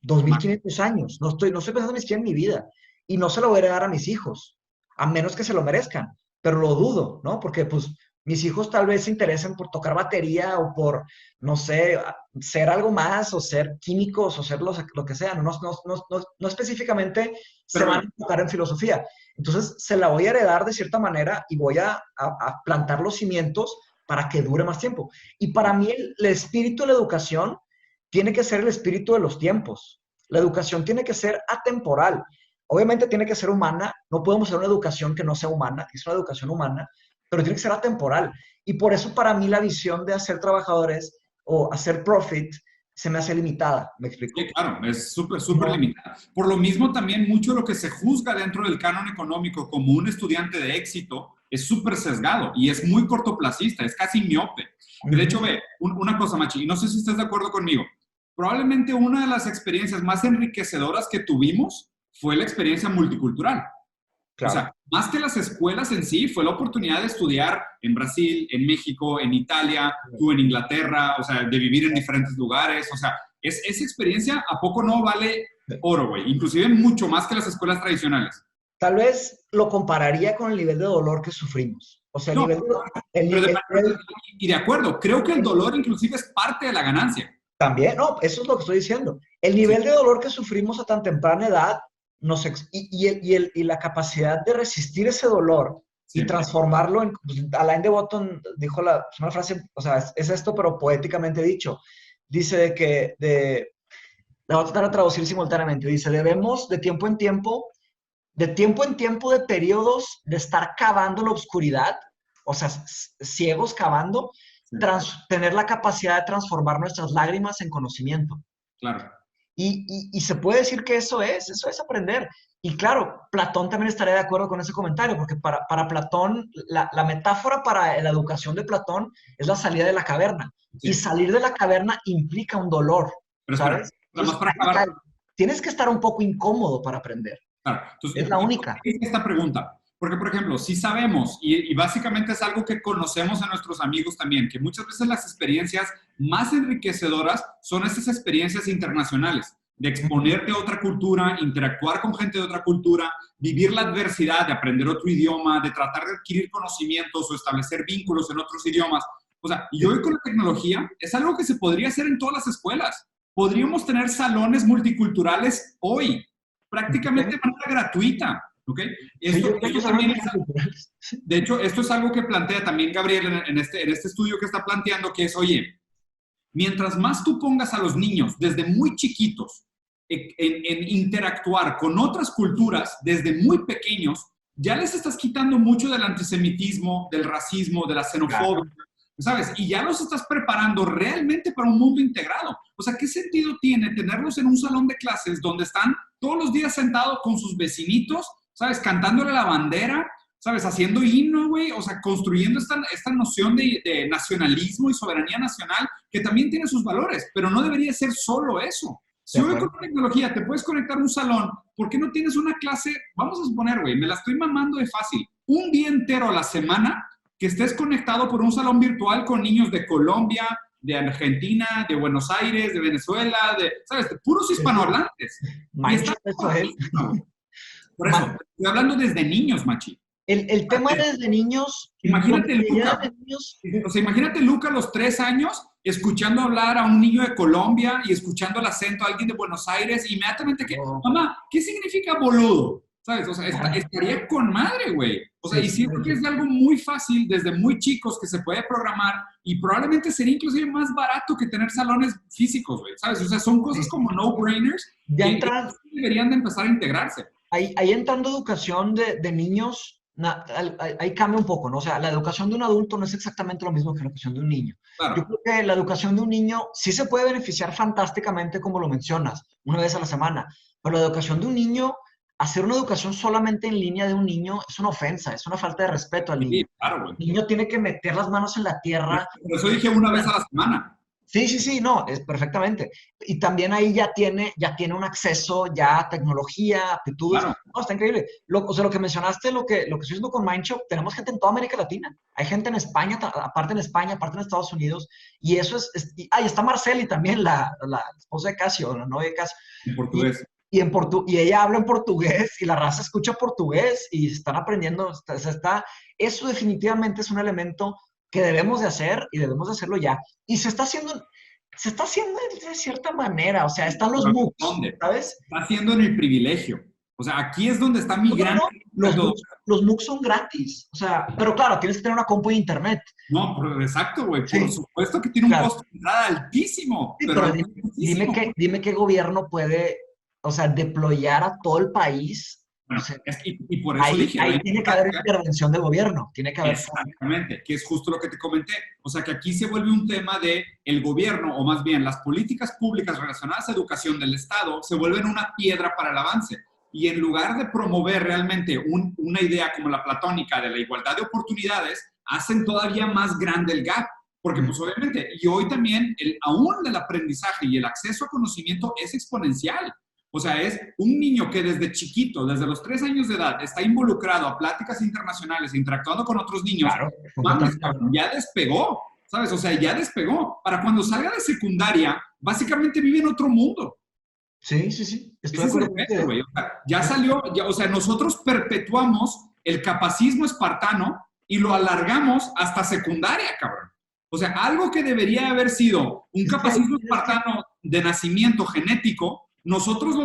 2500 años. No estoy pensando ni siquiera en mi vida. Y no se lo voy a heredar a mis hijos, a menos que se lo merezcan. Pero lo dudo, ¿no? Porque pues mis hijos tal vez se interesen por tocar batería o por, no sé, ser algo más o ser químicos o ser lo que sea. No específicamente se Pero van a enfocar en filosofía. Entonces se la voy a heredar de cierta manera y voy a plantar los cimientos para que dure más tiempo. Y para mí el espíritu de la educación tiene que ser el espíritu de los tiempos. La educación tiene que ser atemporal. Obviamente tiene que ser humana. No podemos hacer una educación que no sea humana. Es una educación humana, pero tiene que ser atemporal. Y por eso para mí la visión de hacer trabajadores o hacer profit se me hace limitada. ¿Me explico? sí, claro, es súper limitada. Por lo mismo, también mucho lo que se juzga dentro del canon económico como un estudiante de éxito es súper sesgado y es muy cortoplacista, es casi miope. De hecho, ve, una cosa, Machi, y no sé si estás de acuerdo conmigo, probablemente una de las experiencias más enriquecedoras que tuvimos fue la experiencia multicultural. O Claro. sea, más que las escuelas en sí, fue la oportunidad de estudiar en Brasil, en México, en Italia, tú en Inglaterra, o sea, de vivir en diferentes lugares. O sea, esa experiencia a poco no vale oro, güey. Inclusive mucho más que las escuelas tradicionales. Tal vez lo compararía con el nivel de dolor que sufrimos. O sea, No, el pero nivel, y de acuerdo, creo que el dolor inclusive es parte de la ganancia. también, no, eso es lo que estoy diciendo. El Sí, nivel de dolor que sufrimos a tan temprana edad y la capacidad de resistir ese dolor y sí. transformarlo en, pues, Alain de Botton dijo una frase, o sea, es esto, pero poéticamente dicho. Dice la voy a tratar de traducir simultáneamente, dice, debemos de tiempo en tiempo de periodos de estar cavando la oscuridad, o sea, ciegos cavando, Sí, tener la capacidad de transformar nuestras lágrimas en conocimiento. claro. Y se puede decir que eso es aprender. Y claro, Platón también estaría de acuerdo con ese comentario, porque para Platón, la metáfora para la educación de Platón es la salida de la caverna. Y Sí. salir de la caverna implica un dolor, Pero espera, ¿sabes? nada más Entonces, para acabar. tienes que estar un poco incómodo para aprender. Claro. Entonces, Es la ¿y por única. qué hice esta pregunta? Porque, por ejemplo, si sabemos, y básicamente es algo que conocemos a nuestros amigos también, que muchas veces las experiencias más enriquecedoras son esas experiencias internacionales, de exponerte a otra cultura, interactuar con gente de otra cultura, vivir la adversidad de aprender otro idioma, de tratar de adquirir conocimientos o establecer vínculos en otros idiomas. O sea, y hoy con la tecnología es algo que se podría hacer en todas las escuelas. Podríamos tener salones multiculturales hoy, prácticamente de manera gratuita, ¿ok? Sí, yo Esto sabía también que eran culturales. de hecho, esto es algo que plantea también Gabriel en este estudio que está planteando, que es, oye, mientras más tú pongas a los niños desde muy chiquitos en interactuar con otras culturas desde muy pequeños, ya les estás quitando mucho del antisemitismo, del racismo, de la xenofobia, Claro. ¿sabes? Y ya los estás preparando realmente para un mundo integrado. O sea, ¿qué sentido tiene tenerlos en un salón de clases donde están todos los días sentados con sus vecinitos, ¿sabes? Cantándole la bandera, ¿sabes? Haciendo himno, güey, o sea, construyendo esta noción de nacionalismo y soberanía nacional que también tiene sus valores, pero no debería ser solo eso. Si De hoy con acuerdo. tecnología te puedes conectar a un salón, ¿por qué no tienes una clase? Vamos a suponer, güey, me la estoy mamando de fácil. Un día entero a la semana que estés conectado por un salón virtual con niños de Colombia, de Argentina, de Buenos Aires, de Venezuela, ¿sabes? De puros hispanohablantes. Y Mancho, está eso es. padrísimo, güey. Por eso, Man, estoy hablando desde niños, machi. el tema desde niños, lo que Imagínate, diría Luca. desde niños, O sea, imagínate Luca a los 3 años escuchando hablar a un niño de Colombia y escuchando el acento a alguien de Buenos Aires, inmediatamente que, oh, mamá, ¿qué significa boludo? ¿Sabes? O sea, claro. estaría con madre, güey. O sea, Sí, y sí, siento que es algo muy fácil desde muy chicos que se puede programar y probablemente sería inclusive más barato que tener salones físicos, güey. ¿Sabes? O sea, son cosas sí. como no-brainers Ya que entrar, deberían de empezar a integrarse. ahí entrando educación de niños, ahí cambia un poco, ¿no? O sea, la educación de un adulto no es exactamente lo mismo que la educación de un niño. Yo Claro. creo que la educación de un niño sí se puede beneficiar fantásticamente, como lo mencionas, una vez a la semana, pero la educación de un niño, hacer una educación solamente en línea de un niño es una ofensa, es una falta de respeto al niño. Sí, claro, güey. El niño tiene que meter las manos en la tierra. Por eso dije una vez a la semana. Sí, sí, sí, no, es perfectamente. Y también ahí ya tiene un acceso ya a tecnología, aptitudes. Claro. No, está increíble. O sea, lo que mencionaste, lo que estoy haciendo con Mindshop, tenemos gente en toda América Latina. Hay gente en España, aparte en España, aparte en Estados Unidos. Y eso ahí está Marceli también, la esposa de Casio, la novia de Casio. En Y, portugués. y ella habla en portugués y la raza escucha portugués y están aprendiendo. Eso definitivamente es un elemento que debemos de hacer y debemos de hacerlo ya. Y se está haciendo de cierta manera, o sea, están los MOOCs, ¿Dónde? ¿sabes? Está haciendo en el privilegio. O sea, aquí es donde está mi No, no, gran no, de los todo. MOOCs, los MOOCs son gratis, o sea, pero claro, tienes que tener una compu de internet. No, pero exacto, güey. Por Sí, supuesto que tiene un claro. costo de entrada altísimo, Sí, pero pero dime altísimo. qué gobierno puede, o sea, deployar a todo el país. O Bueno, sea, y por eso ahí, dije, la ahí tiene que haber importancia. intervención de gobierno, tiene que haber. Exactamente, que es justo lo que te comenté. O sea, que aquí se vuelve un tema de el gobierno, o más bien las políticas públicas relacionadas a educación del Estado, se vuelven una piedra para el avance. Y en lugar de promover realmente una idea como la platónica de la igualdad de oportunidades, hacen todavía más grande el gap. Porque pues obviamente, y hoy también, aún el aprendizaje y el acceso a conocimiento es exponencial. O sea, es un niño que desde chiquito, desde los 3 años de edad, está involucrado a pláticas internacionales, interactuando con otros niños. Claro, Mames, completamente. cabrón, ya despegó, ¿sabes? O sea, ya despegó. Para cuando salga de secundaria, básicamente vive en otro mundo. Sí, sí, sí, estoy Ese de es el acuerdo pedo, contigo. güey. O sea, ya salió, o sea, nosotros perpetuamos el capacismo espartano y lo alargamos hasta secundaria, cabrón. O sea, algo que debería haber sido un Es que ahí capacismo tienes que. espartano de nacimiento genético, nosotros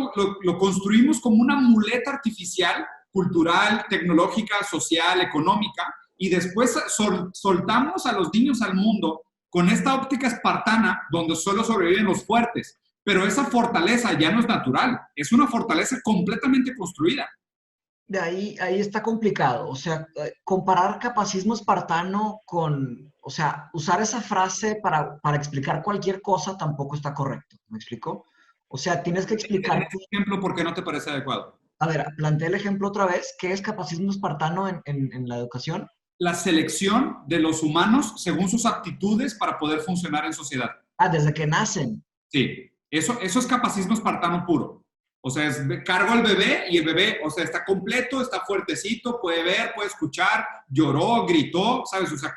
lo construimos como una muleta artificial, cultural, tecnológica, social, económica, y después soltamos a los niños al mundo con esta óptica espartana donde solo sobreviven los fuertes. Pero esa fortaleza ya no es natural, es una fortaleza completamente construida. ahí está complicado. O sea, comparar capacismo espartano con, o sea, usar esa frase para explicar cualquier cosa tampoco está correcto. ¿Me explico? O sea, tienes que En explicar. ese ejemplo, ¿por qué no te parece adecuado? A ver, plantea el ejemplo otra vez. ¿Qué es capacismo espartano en la educación? La selección de los humanos según sus aptitudes para poder funcionar en sociedad. Ah, desde que nacen. Sí, eso es capacismo espartano puro. O sea, cargo al bebé y el bebé, o sea, está completo, está fuertecito, puede ver, puede escuchar, lloró, gritó, ¿sabes? O sea,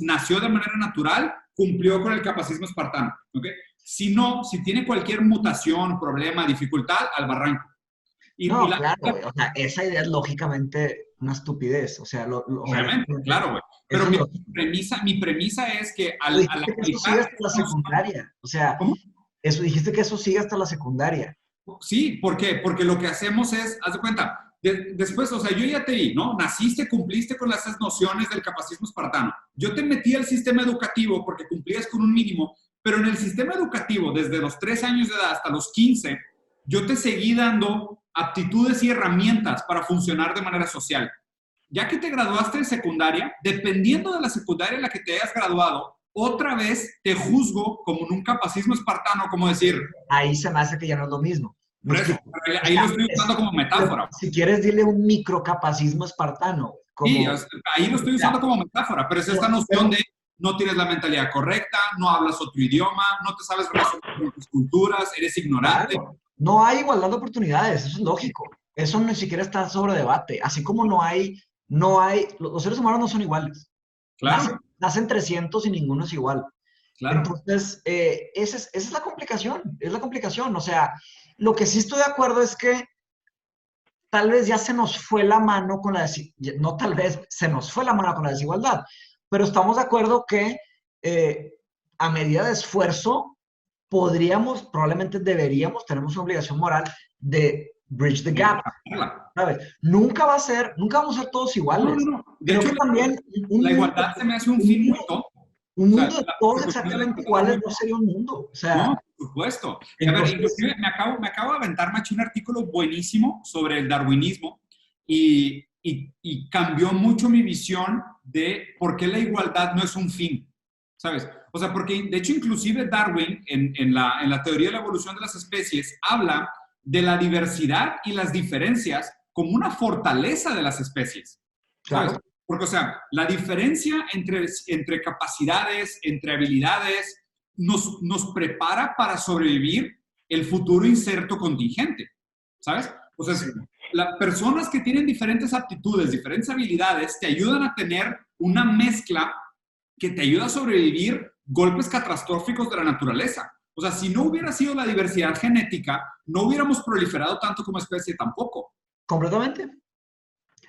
nació de manera natural, cumplió con el capacismo espartano, ¿ok? Si no, si tiene cualquier mutación, problema, dificultad, al barranco. Y No, la, claro, güey. O sea, esa idea es lógicamente una estupidez. O sea, o sea, obviamente, claro, güey. Pero eso es lógico. mi premisa es que Pero al dijiste que eso sigue aplicar hasta la esta noción, secundaria. O sea, ¿cómo? eso dijiste que eso sigue hasta la secundaria. Sí, ¿por qué? Porque lo que hacemos es, haz de cuenta, después, o sea, yo ya te di, ¿no? Naciste, cumpliste con esas nociones del capacismo espartano. Yo te metí al sistema educativo porque cumplías con un mínimo, pero en el sistema educativo, desde los 3 años de edad hasta los 15, yo te seguí dando aptitudes y herramientas para funcionar de manera social. Ya que te graduaste de secundaria, dependiendo de la secundaria en la que te hayas graduado, otra vez te juzgo como en un capacismo espartano, como decir, Ahí se me hace que ya no es lo mismo. ¿Me por eso, explico? O ahí lo sea, estoy usando como metáfora. si quieres, dile un microcapacismo espartano. Sí, Como, ahí lo o estoy usando sea, como metáfora, pero es esta noción de no tienes la mentalidad correcta, no hablas otro idioma, no te sabes relacionar con otras culturas, eres ignorante. claro, no hay igualdad de oportunidades, eso es lógico. Eso ni siquiera está sobre debate. Así como los seres humanos no son iguales. Claro, Nacen 300 y ninguno es igual. claro. Entonces, esa es la complicación. O sea, lo que sí estoy de acuerdo es que tal vez ya se nos fue la mano con la desigualdad, no tal vez, se nos fue la mano con la desigualdad, pero estamos de acuerdo que eh, a medida de esfuerzo probablemente deberíamos, tenemos una obligación moral de bridge the gap, ¿sabes? Nunca vamos a ser todos No, no, iguales. no. De Creo hecho, que también un la mundo, igualdad se me hace un un fin muy mundo, tonto. un O sea, mundo de todos la cuestión de la exactamente igualdad es iguales muy no sería un mundo. O sea, no, por supuesto. Y a ver, entonces, inclusive me acabo de aventar, Machi, un artículo buenísimo sobre el darwinismo y cambió mucho mi visión de por qué la igualdad no es un fin, ¿sabes? O sea, porque de hecho inclusive Darwin en la teoría de la evolución de las especies habla de la diversidad y las diferencias como una fortaleza de las especies, ¿sabes? claro, Porque, o sea, la diferencia entre capacidades, entre habilidades, nos prepara para sobrevivir el futuro incerto contingente, ¿sabes? O sea, sí. las personas que tienen diferentes aptitudes, diferentes habilidades, te ayudan a tener una mezcla que te ayuda a sobrevivir golpes catastróficos de la naturaleza. O sea, si no hubiera sido la diversidad genética, no hubiéramos proliferado tanto como especie tampoco. Completamente.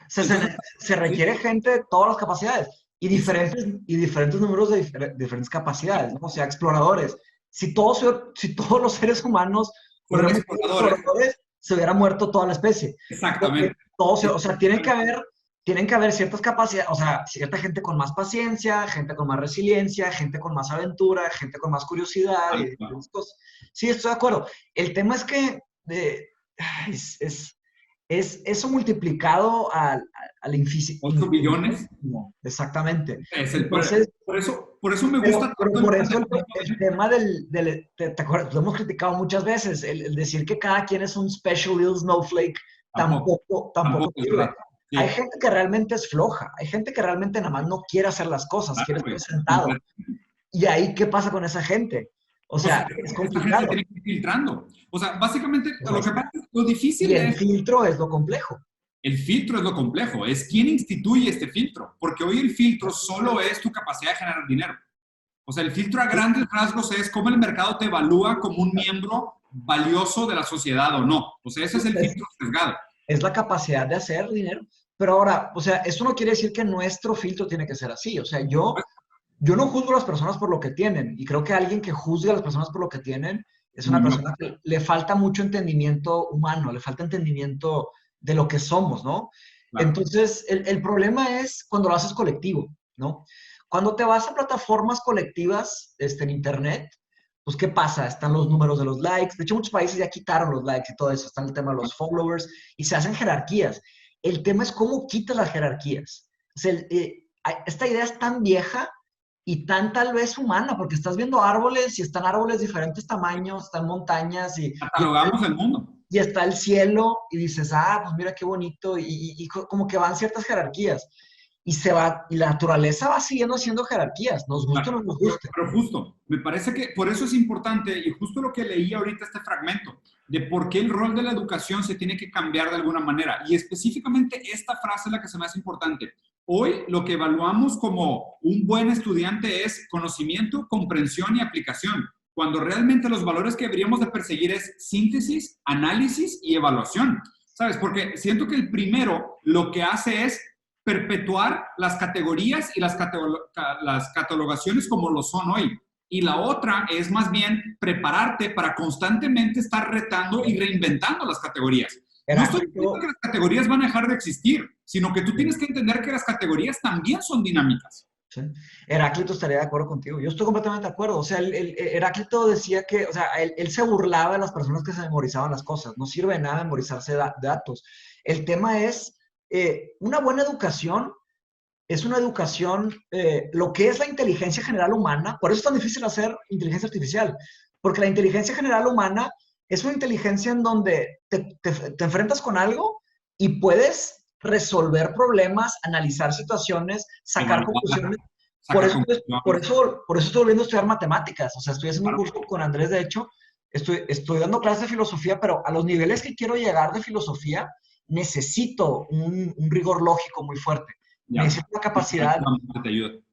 Entonces, Se sí, requiere gente de todas las capacidades y diferentes números de diferentes capacidades, ¿no? O sea, exploradores. Si todos los seres humanos fueron hubiéramos sido exploradores. exploradores, se hubiera muerto toda la especie. Porque Exactamente. o sea, tienen que haber ciertas capacidades, o sea, cierta gente con más paciencia, gente con más resiliencia, gente con más aventura, gente con más curiosidad y diferentes cosas. Sí, estoy de acuerdo. El tema es que es, eso multiplicado al infinito. 8 billones. Exactamente. Es Entonces, por eso me gusta pero tanto el por eso planteamiento el tema ¿te acuerdas? Lo hemos criticado muchas veces, el decir que cada quien es un special little snowflake tampoco tampoco es sirve. verdad. Hay Sí, gente que realmente es floja, hay gente que realmente nada más no quiere hacer las cosas, claro, quiere güey. estar sentado. ¿Y ahí qué pasa con esa gente? O Pues sea, es esta gente se complicado. tiene que ir filtrando. O sea, básicamente Pues ahí lo que está. pasa es lo difícil Y de el esto, filtro es lo complejo. el filtro es lo complejo, es quién instituye este filtro, porque hoy el filtro solo es tu capacidad de generar dinero. O sea, el filtro a grandes rasgos es cómo el mercado te evalúa como un miembro valioso de la sociedad o no. O sea, ese es el filtro sesgado. Es la capacidad de hacer dinero. Pero ahora, o sea, eso no quiere decir que nuestro filtro tiene que ser así. O sea, yo no juzgo a las personas por lo que tienen. Y creo que alguien que juzga a las personas por lo que tienen es una Muy persona loco. que le falta mucho entendimiento humano, le falta entendimiento de lo que somos, ¿no? Claro. Entonces, el problema es cuando lo haces colectivo, ¿no? Cuando te vas a plataformas colectivas en Internet, pues, ¿qué pasa? Están los números de los likes. De hecho, muchos países ya quitaron los likes y todo eso. Está el tema de los followers y se hacen jerarquías. El tema es cómo quitas las jerarquías. O sea, esta idea es tan vieja y tan tal vez humana, porque estás viendo árboles y están árboles de diferentes tamaños, están montañas Catalogamos el mundo. y está el cielo y dices, ah, pues mira qué bonito, y como que van ciertas jerarquías. Y se va, y la naturaleza va siguiendo haciendo jerarquías, nos gusta o no nos gusta. Pero justo, me parece que por eso es importante, y justo lo que leí ahorita este fragmento, de por qué el rol de la educación se tiene que cambiar de alguna manera. Y específicamente esta frase es la que se me hace importante. Hoy lo que evaluamos como un buen estudiante es conocimiento, comprensión y aplicación, cuando realmente los valores que deberíamos de perseguir es síntesis, análisis y evaluación. ¿Sabes? Porque siento que el primero lo que hace es perpetuar las categorías y las catalogaciones como lo son hoy. Y la otra es más bien prepararte para constantemente estar retando y reinventando las categorías. No estoy diciendo que las categorías van a dejar de existir, sino que tú tienes que entender que las categorías también son dinámicas. Sí. Heráclito estaría de acuerdo contigo. Yo estoy completamente de acuerdo. O sea, Heráclito decía que, o sea, él se burlaba de las personas que se memorizaban las cosas. No sirve de nada memorizarse datos. El tema es, una buena educación es una educación, lo que es la inteligencia general humana. Por eso es tan difícil hacer inteligencia artificial. Porque la inteligencia general humana es una inteligencia en donde te enfrentas con algo y puedes resolver problemas, analizar situaciones, sacar conclusiones. Por eso estoy volviendo a estudiar matemáticas. O sea, estoy haciendo un curso con Andrés, de hecho. Estoy dando clases de filosofía, pero a los niveles que quiero llegar de filosofía, necesito un rigor lógico muy fuerte. Necesito una capacidad,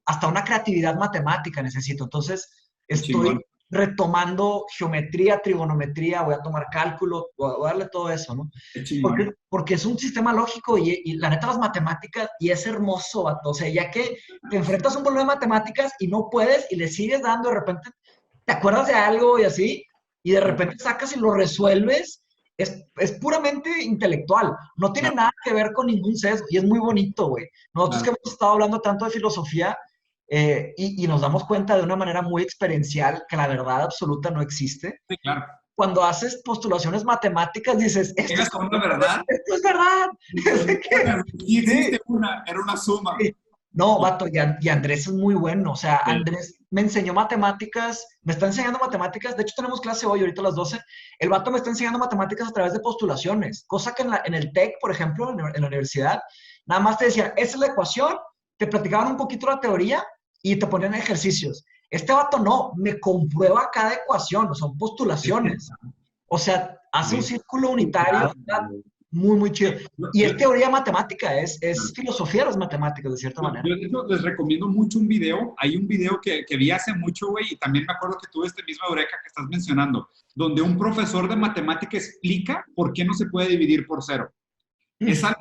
hasta una creatividad matemática necesito. Entonces, estoy retomando geometría, trigonometría, voy a tomar cálculo, voy a darle todo eso, ¿no? Porque es un sistema lógico y la neta las matemáticas, y es hermoso, vato. O sea, ya que te enfrentas a un problema de matemáticas y no puedes y le sigues dando, de repente te acuerdas de algo y así, y de repente sacas y lo resuelves, es puramente intelectual. No tiene nada que ver con ningún sesgo y es muy bonito, güey. Nosotros que hemos estado hablando tanto de filosofía, y nos damos cuenta de una manera muy experiencial que la verdad absoluta no existe. Sí, claro. Cuando haces postulaciones matemáticas, dices, esto es verdad. Esto es verdad. Sí, existe era una suma. No, vato, y Andrés es muy bueno. O sea, Andrés me enseñó matemáticas, me está enseñando matemáticas. De hecho, tenemos clase hoy, ahorita a las 12. El vato me está enseñando matemáticas a través de postulaciones. Cosa que en el TEC, por ejemplo, en la universidad, nada más te decían, esa es la ecuación, te platicaban un poquito la teoría y te ponían ejercicios. Este vato no, me comprueba cada ecuación, son postulaciones. O sea, hace un círculo unitario, muy, muy chido. Y es teoría matemática, es filosofía de las matemáticas, de cierta manera. Yo les recomiendo mucho un video. Hay un video que vi hace mucho, güey, y también me acuerdo que tuve este mismo eureka que estás mencionando, donde un profesor de matemática explica por qué no se puede dividir por cero. Es algo,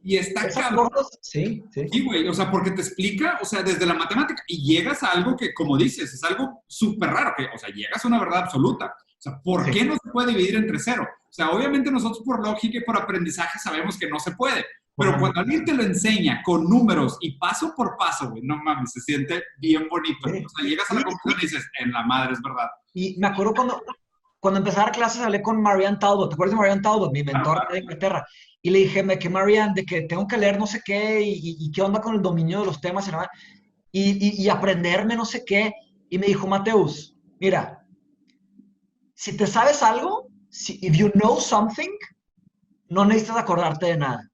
y está cabrón. Sí, güey, o sea, porque te explica, o sea, desde la matemática, y llegas a algo que, como dices, es algo súper raro, que, o sea, llegas a una verdad absoluta. O sea, ¿por qué no se puede dividir entre cero? O sea, obviamente nosotros por lógica y por aprendizaje sabemos que no se puede, pero cuando alguien te lo enseña con números y paso por paso, güey, no mames, se siente bien bonito. O sea, llegas a la conclusión y dices, en la madre, es verdad. Y me acuerdo cuando empecé a dar clases, hablé con Marianne Talbot. ¿Te acuerdas de Marianne Talbot, mi mentora de Inglaterra? Y le dije, que Marianne, de que tengo que leer no sé qué, y qué onda con el dominio de los temas, y aprenderme no sé qué. Y me dijo, Mateus, mira, si te sabes algo, if you know something, no necesitas acordarte de nada.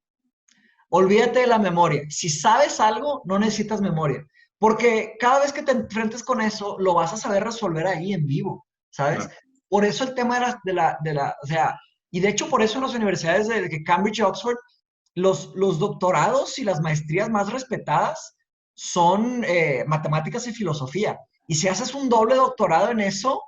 Olvídate de la memoria. Si sabes algo, no necesitas memoria. Porque cada vez que te enfrentes con eso, lo vas a saber resolver ahí en vivo, ¿sabes? Por eso el tema o sea, y de hecho por eso en las universidades de Cambridge y Oxford, los doctorados y las maestrías más respetadas son matemáticas y filosofía. Y si haces un doble doctorado en eso,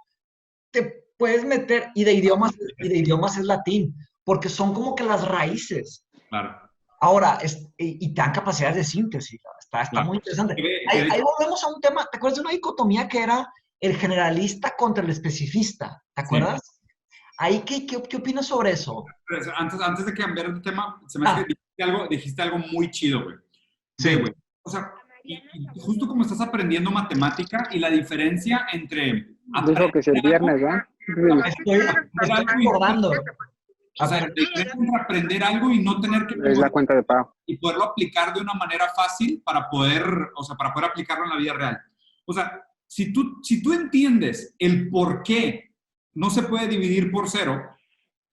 te puedes meter, y de idiomas es latín, porque son como que las raíces. Claro. Ahora, y te dan capacidades de síntesis. Está muy interesante. Ahí volvemos a un tema. ¿Te acuerdas de una dicotomía que era el generalista contra el especificista? ¿Te acuerdas? Sí. Ahí, ¿qué opinas sobre eso? Antes de cambiar de tema, se me hace que dijiste algo muy chido, güey. Sí, güey. O sea, y justo como estás aprendiendo matemática y la diferencia entre Dijo que es el viernes, ¿verdad? Estoy acordando. O sea, la diferencia entre aprender algo y no tener que Es la cuenta de pago. y poderlo aplicar de una manera fácil para poder, o sea, para poder aplicarlo en la vida real. O sea, si tú entiendes el por qué no se puede dividir por cero,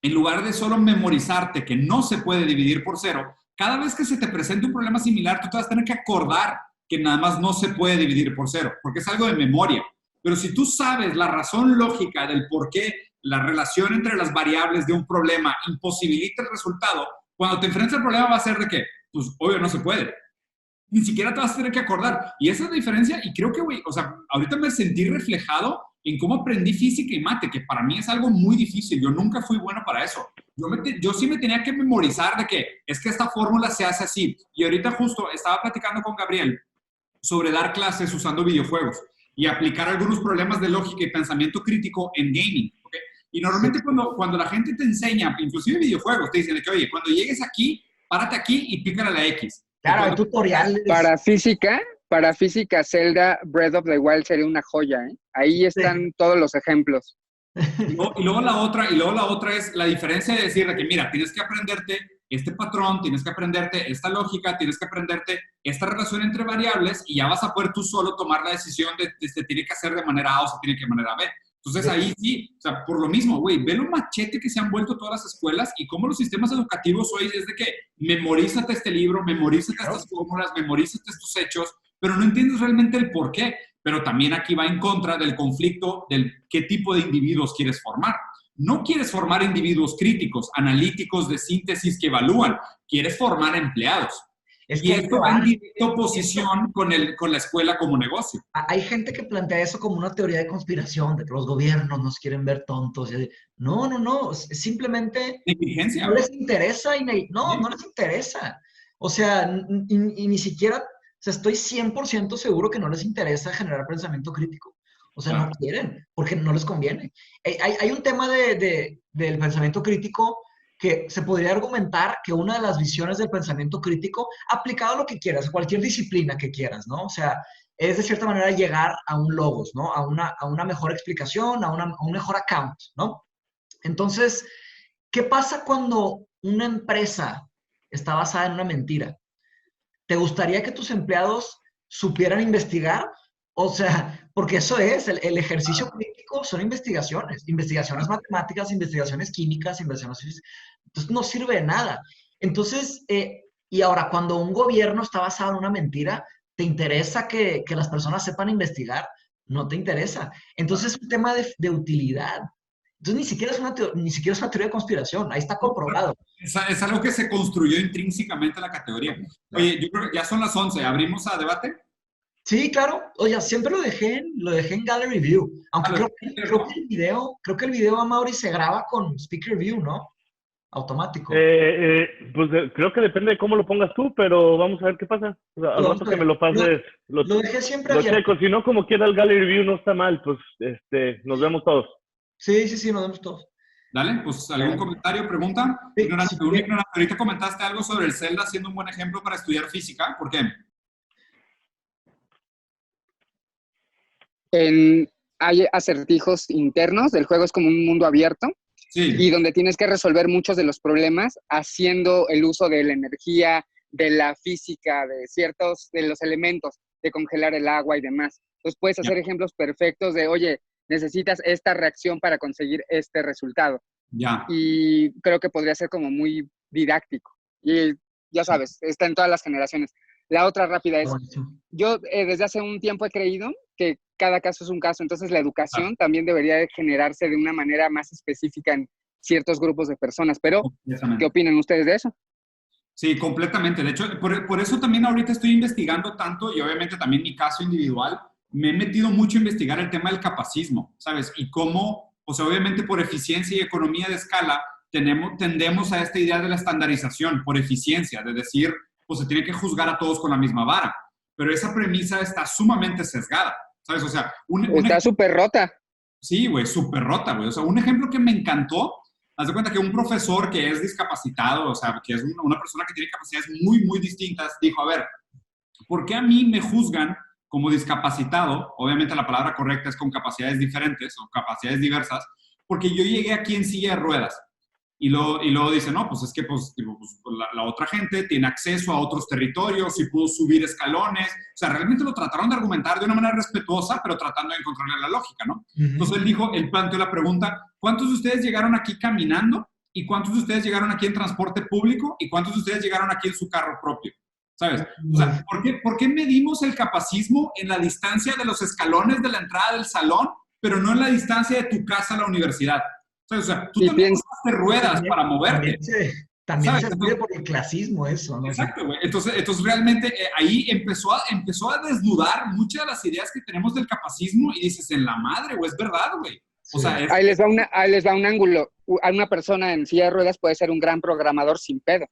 en lugar de solo memorizarte que no se puede dividir por cero, cada vez que se te presente un problema similar, tú te vas a tener que acordar que nada más no se puede dividir por cero, porque es algo de memoria. Pero si tú sabes la razón lógica del por qué la relación entre las variables de un problema imposibilita el resultado, cuando te enfrentas al problema va a ser de que, pues, obvio, no se puede. Ni siquiera te vas a tener que acordar. Y esa es la diferencia. Y creo que, güey, o sea, ahorita me sentí reflejado en cómo aprendí física y mate, que para mí es algo muy difícil. Yo nunca fui bueno para eso. Yo sí me tenía que memorizar de que es que esta fórmula se hace así. Y ahorita justo estaba platicando con Gabriel sobre dar clases usando videojuegos y aplicar algunos problemas de lógica y pensamiento crítico en gaming. ¿Okay? Y normalmente cuando la gente te enseña, inclusive videojuegos, te dicen de que, oye, cuando llegues aquí, párate aquí y pícale a la X. Claro, hay tutoriales. Para física, Zelda Breath of the Wild sería una joya, ¿eh? Ahí están todos los ejemplos. Y luego la otra es la diferencia de decir de que, mira, tienes que aprenderte este patrón, tienes que aprenderte esta lógica, tienes que aprenderte esta relación entre variables y ya vas a poder tú solo tomar la decisión de se tiene que hacer de manera A o se tiene que de manera B. Entonces ahí sí, o sea, por lo mismo, güey, ve lo machete que se han vuelto todas las escuelas y cómo los sistemas educativos hoy es de que memorízate este libro, memorízate estas fórmulas, memorízate estos hechos, pero no entiendes realmente el por qué. Pero también aquí va en contra del conflicto del qué tipo de individuos quieres formar. No quieres formar individuos críticos, analíticos de síntesis que evalúan. Quieres formar empleados. Y esto va en directa oposición con la escuela como negocio. Hay gente que plantea eso como una teoría de conspiración, de que los gobiernos nos quieren ver tontos. No. Simplemente negligencia. No les interesa. No les interesa. O sea, y ni siquiera, o sea, estoy 100% seguro que no les interesa generar pensamiento crítico. O sea, no quieren, porque no les conviene. Hay un tema del pensamiento crítico que se podría argumentar que una de las visiones del pensamiento crítico, aplicado a lo que quieras, a cualquier disciplina que quieras, ¿no? O sea, es de cierta manera llegar a un logos, ¿no? A una mejor explicación, a un mejor account, ¿no? Entonces, ¿qué pasa cuando una empresa está basada en una mentira? ¿Te gustaría que tus empleados supieran investigar? O sea, porque eso es, el ejercicio crítico son investigaciones matemáticas, investigaciones químicas, investigaciones. Entonces no sirve de nada. Entonces, y ahora, cuando un gobierno está basado en una mentira, ¿te interesa que las personas sepan investigar? No te interesa. Entonces es un tema de utilidad. Entonces ni siquiera es una teoría de conspiración, ahí está comprobado. Es algo que se construyó intrínsecamente en la categoría. Oye, yo creo que ya son las 11, ¿abrimos a debate? Sí, claro. Oye, siempre lo dejé en Gallery View. Aunque creo que el video a Mauri se graba con Speaker View, ¿no? Automático. Pues creo que depende de cómo lo pongas tú, pero vamos a ver qué pasa. O sea, al rato que me lo pases, lo dejé siempre abierto. Checo. Si no, como quiera el Gallery View no está mal, pues nos vemos todos. Sí, nos vemos todos. Dale, pues algún comentario, pregunta. Sí, ignorante. Ahorita comentaste algo sobre el Zelda siendo un buen ejemplo para estudiar física. ¿Por qué? Hay acertijos internos, el juego es como un mundo abierto, sí, y donde tienes que resolver muchos de los problemas haciendo el uso de la energía, de la física, de los elementos, de congelar el agua y demás. Entonces puedes hacer ejemplos perfectos de, oye, necesitas esta reacción para conseguir este resultado. Ya. Y creo que podría ser como muy didáctico. Y ya sabes, está en todas las generaciones. La otra rápida es, yo desde hace un tiempo he creído que cada caso es un caso, entonces la educación también debería de generarse de una manera más específica en ciertos grupos de personas, pero ¿qué opinan ustedes de eso? Sí, completamente. De hecho, por eso también ahorita estoy investigando tanto y obviamente también mi caso individual, me he metido mucho a investigar el tema del capacismo, ¿sabes? Y cómo, o sea, obviamente por eficiencia y economía de escala, tendemos a esta idea de la estandarización por eficiencia, de decir, pues se tiene que juzgar a todos con la misma vara. Pero esa premisa está sumamente sesgada, ¿sabes? O sea, está súper rota. Sí, güey, súper rota, güey. O sea, un ejemplo que me encantó, haz de cuenta que un profesor que es discapacitado, o sea, que es una persona que tiene capacidades muy, muy distintas, dijo, a ver, ¿por qué a mí me juzgan como discapacitado, obviamente la palabra correcta es con capacidades diferentes o capacidades diversas, porque yo llegué aquí en silla de ruedas. Y luego dice, no, pues es que la otra gente tiene acceso a otros territorios y pudo subir escalones. O sea, realmente lo trataron de argumentar de una manera respetuosa, pero tratando de encontrarle la lógica, ¿no? Entonces él planteó la pregunta, ¿cuántos de ustedes llegaron aquí caminando? ¿Y cuántos de ustedes llegaron aquí en transporte público? ¿Y cuántos de ustedes llegaron aquí en su carro propio? ¿Sabes? O sea, ¿por qué medimos el capacismo en la distancia de los escalones de la entrada del salón, pero no en la distancia de tu casa a la universidad? O sea, tú también usaste ruedas para moverte. También se mide por el clasismo eso, ¿no? Exacto, güey. Entonces realmente ahí empezó a desnudar muchas de las ideas que tenemos del capacismo y dices, en la madre, güey, es verdad, güey. O sea, ahí les va un ángulo. A una persona en silla de ruedas puede ser un gran programador sin pedo.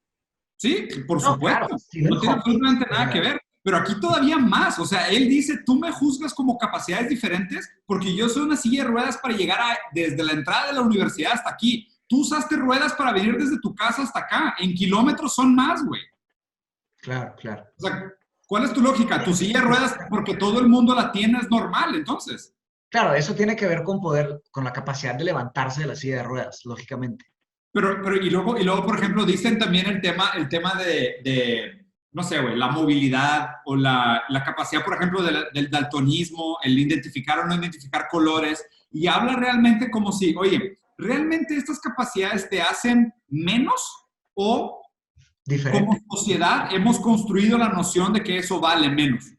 Sí, por supuesto. Claro, no tiene absolutamente nada que ver. Pero aquí todavía más. O sea, él dice, tú me juzgas como capacidades diferentes porque yo soy una silla de ruedas para llegar desde la entrada de la universidad hasta aquí. Tú usaste ruedas para venir desde tu casa hasta acá. En kilómetros son más, güey. Claro, claro. O sea, ¿cuál es tu lógica? Tu silla de ruedas, porque todo el mundo la tiene, es normal, entonces. Claro, eso tiene que ver con con la capacidad de levantarse de la silla de ruedas, lógicamente. Pero y luego, por ejemplo, dicen también el tema de no sé, güey, la movilidad o la capacidad, por ejemplo, del daltonismo, el identificar o no identificar colores, y habla realmente como si, oye, ¿realmente estas capacidades te hacen menos o diferente? Como sociedad hemos construido la noción de que eso vale menos?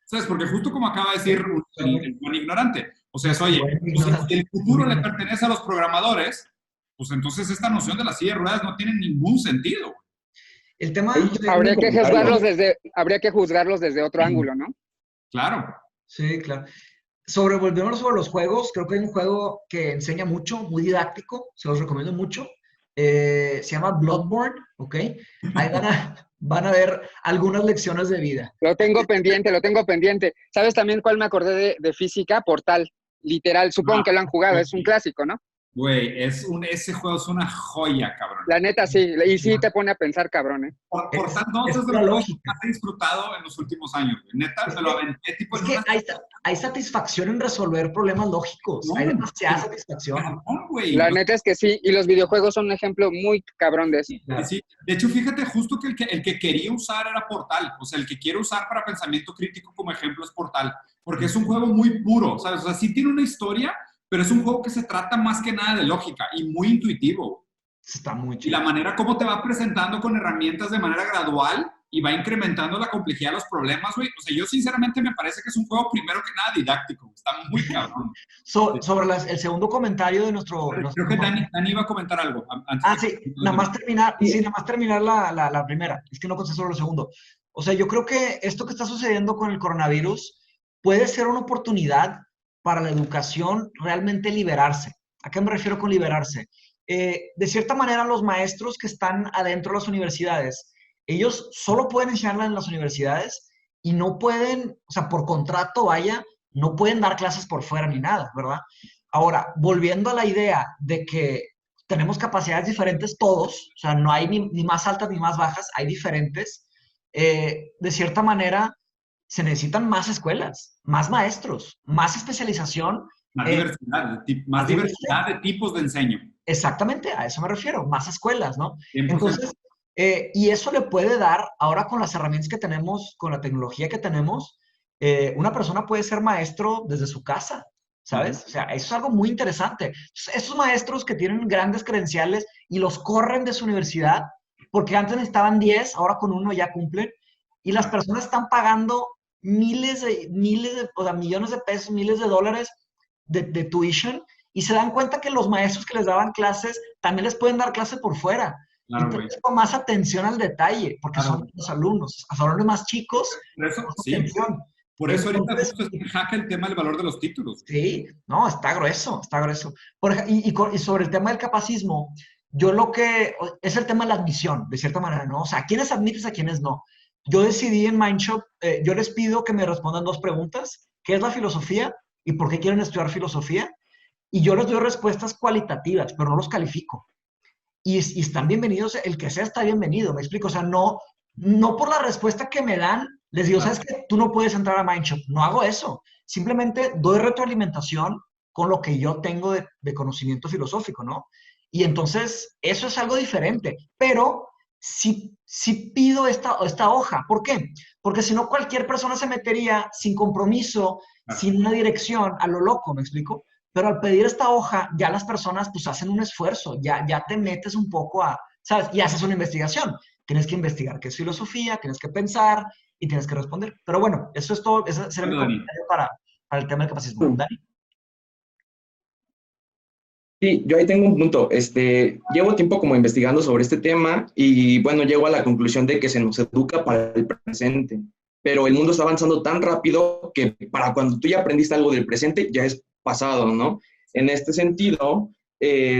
¿Sabes? Porque justo como acaba de decir un ignorante, o sea, es, oye, pues, si el futuro le pertenece a los programadores, pues entonces esta noción de las sillas de ruedas no tiene ningún sentido. El tema habría que juzgarlos desde otro ángulo, ¿no? Claro. Sí, claro. Volviéndonos sobre los juegos, creo que hay un juego que enseña mucho, muy didáctico, se los recomiendo mucho. Se llama Bloodborne, ¿ok? Ahí van a ver algunas lecciones de vida. Lo tengo pendiente. ¿Sabes también cuál me acordé de física? Portal, literal. Supongo que lo han jugado, es un clásico, ¿no? Güey, ese juego es una joya, cabrón. La neta, sí. Y sí te pone a pensar, cabrón, ¿eh? Portal 2 es de los juegos que más he disfrutado en los últimos años. Neta, me lo aventé tipo... Es que hay satisfacción en resolver problemas lógicos. Hay demasiada satisfacción. La neta es que sí. Y los videojuegos son un ejemplo muy cabrón de eso. Sí. De hecho, fíjate, justo que el que quería usar era Portal. O sea, el que quiere usar para pensamiento crítico como ejemplo es Portal. Porque es un juego muy puro, ¿sabes? O sea, sí tiene una historia, pero es un juego que se trata más que nada de lógica y muy intuitivo. Está muy chido. Y la manera como te va presentando con herramientas de manera gradual y va incrementando la complejidad de los problemas, güey. O sea, yo sinceramente me parece que es un juego primero que nada didáctico. Está muy cabrón. Sobre el segundo comentario de nuestro... Creo que Dani iba a comentar algo. Nada más terminar la primera. Es que no contesté sobre lo segundo. O sea, yo creo que esto que está sucediendo con el coronavirus puede ser una oportunidad para la educación realmente liberarse. ¿A qué me refiero con liberarse? De cierta manera, los maestros que están adentro de las universidades, ellos solo pueden enseñarla en las universidades y no pueden, o sea, por contrato, vaya, no pueden dar clases por fuera ni nada, ¿verdad? Ahora, volviendo a la idea de que tenemos capacidades diferentes todos, o sea, no hay ni más altas ni más bajas, hay diferentes, de cierta manera, se necesitan más escuelas, más maestros, más especialización. Más diversidad de tipos de enseño. Exactamente, a eso me refiero, más escuelas, ¿no? 100%. Entonces, y eso le puede dar, ahora con las herramientas que tenemos, con la tecnología que tenemos, una persona puede ser maestro desde su casa, ¿sabes? O sea, eso es algo muy interesante. Esos maestros que tienen grandes credenciales y los corren de su universidad, porque antes necesitaban 10, ahora con uno ya cumplen, y las personas están pagando millones de pesos, miles de dólares de tuition, y se dan cuenta que los maestros que les daban clases también les pueden dar clase por fuera. Claro, entonces, con más atención al detalle, porque son los alumnos más chicos. Por eso, sí. Atención. Por eso ahorita justo se jaca el tema del valor de los títulos. Sí, no, está grueso, está grueso. Y sobre el tema del capacismo, es el tema de la admisión, de cierta manera, ¿no? O sea, ¿a quiénes admites, a quiénes no? Yo decidí en Mindshop, yo les pido que me respondan 2 preguntas. ¿Qué es la filosofía y por qué quieren estudiar filosofía? Y yo les doy respuestas cualitativas, pero no los califico. Y están bienvenidos, el que sea está bienvenido, ¿me explico? O sea, no por la respuesta que me dan, Les digo, ¿sabes qué? Tú no puedes entrar a Mindshop. No hago eso. Simplemente doy retroalimentación con lo que yo tengo de conocimiento filosófico, ¿no? Y entonces, eso es algo diferente. Pero sí pido esta hoja. ¿Por qué? Porque si no, cualquier persona se metería sin compromiso, sin una dirección, a lo loco, ¿me explico? Pero al pedir esta hoja, ya las personas pues hacen un esfuerzo, ya te metes un poco a, ¿sabes? Y haces una investigación. Tienes que investigar qué es filosofía, tienes que pensar y tienes que responder. Pero bueno, eso es todo, ese será mi Bueno, Dani. comentario para el tema del capacismo. Dani. Sí, yo ahí tengo un punto. Llevo tiempo como investigando sobre este tema y bueno, llego a la conclusión de que se nos educa para el presente, pero el mundo está avanzando tan rápido que para cuando tú ya aprendiste algo del presente ya es pasado, ¿no? En este sentido,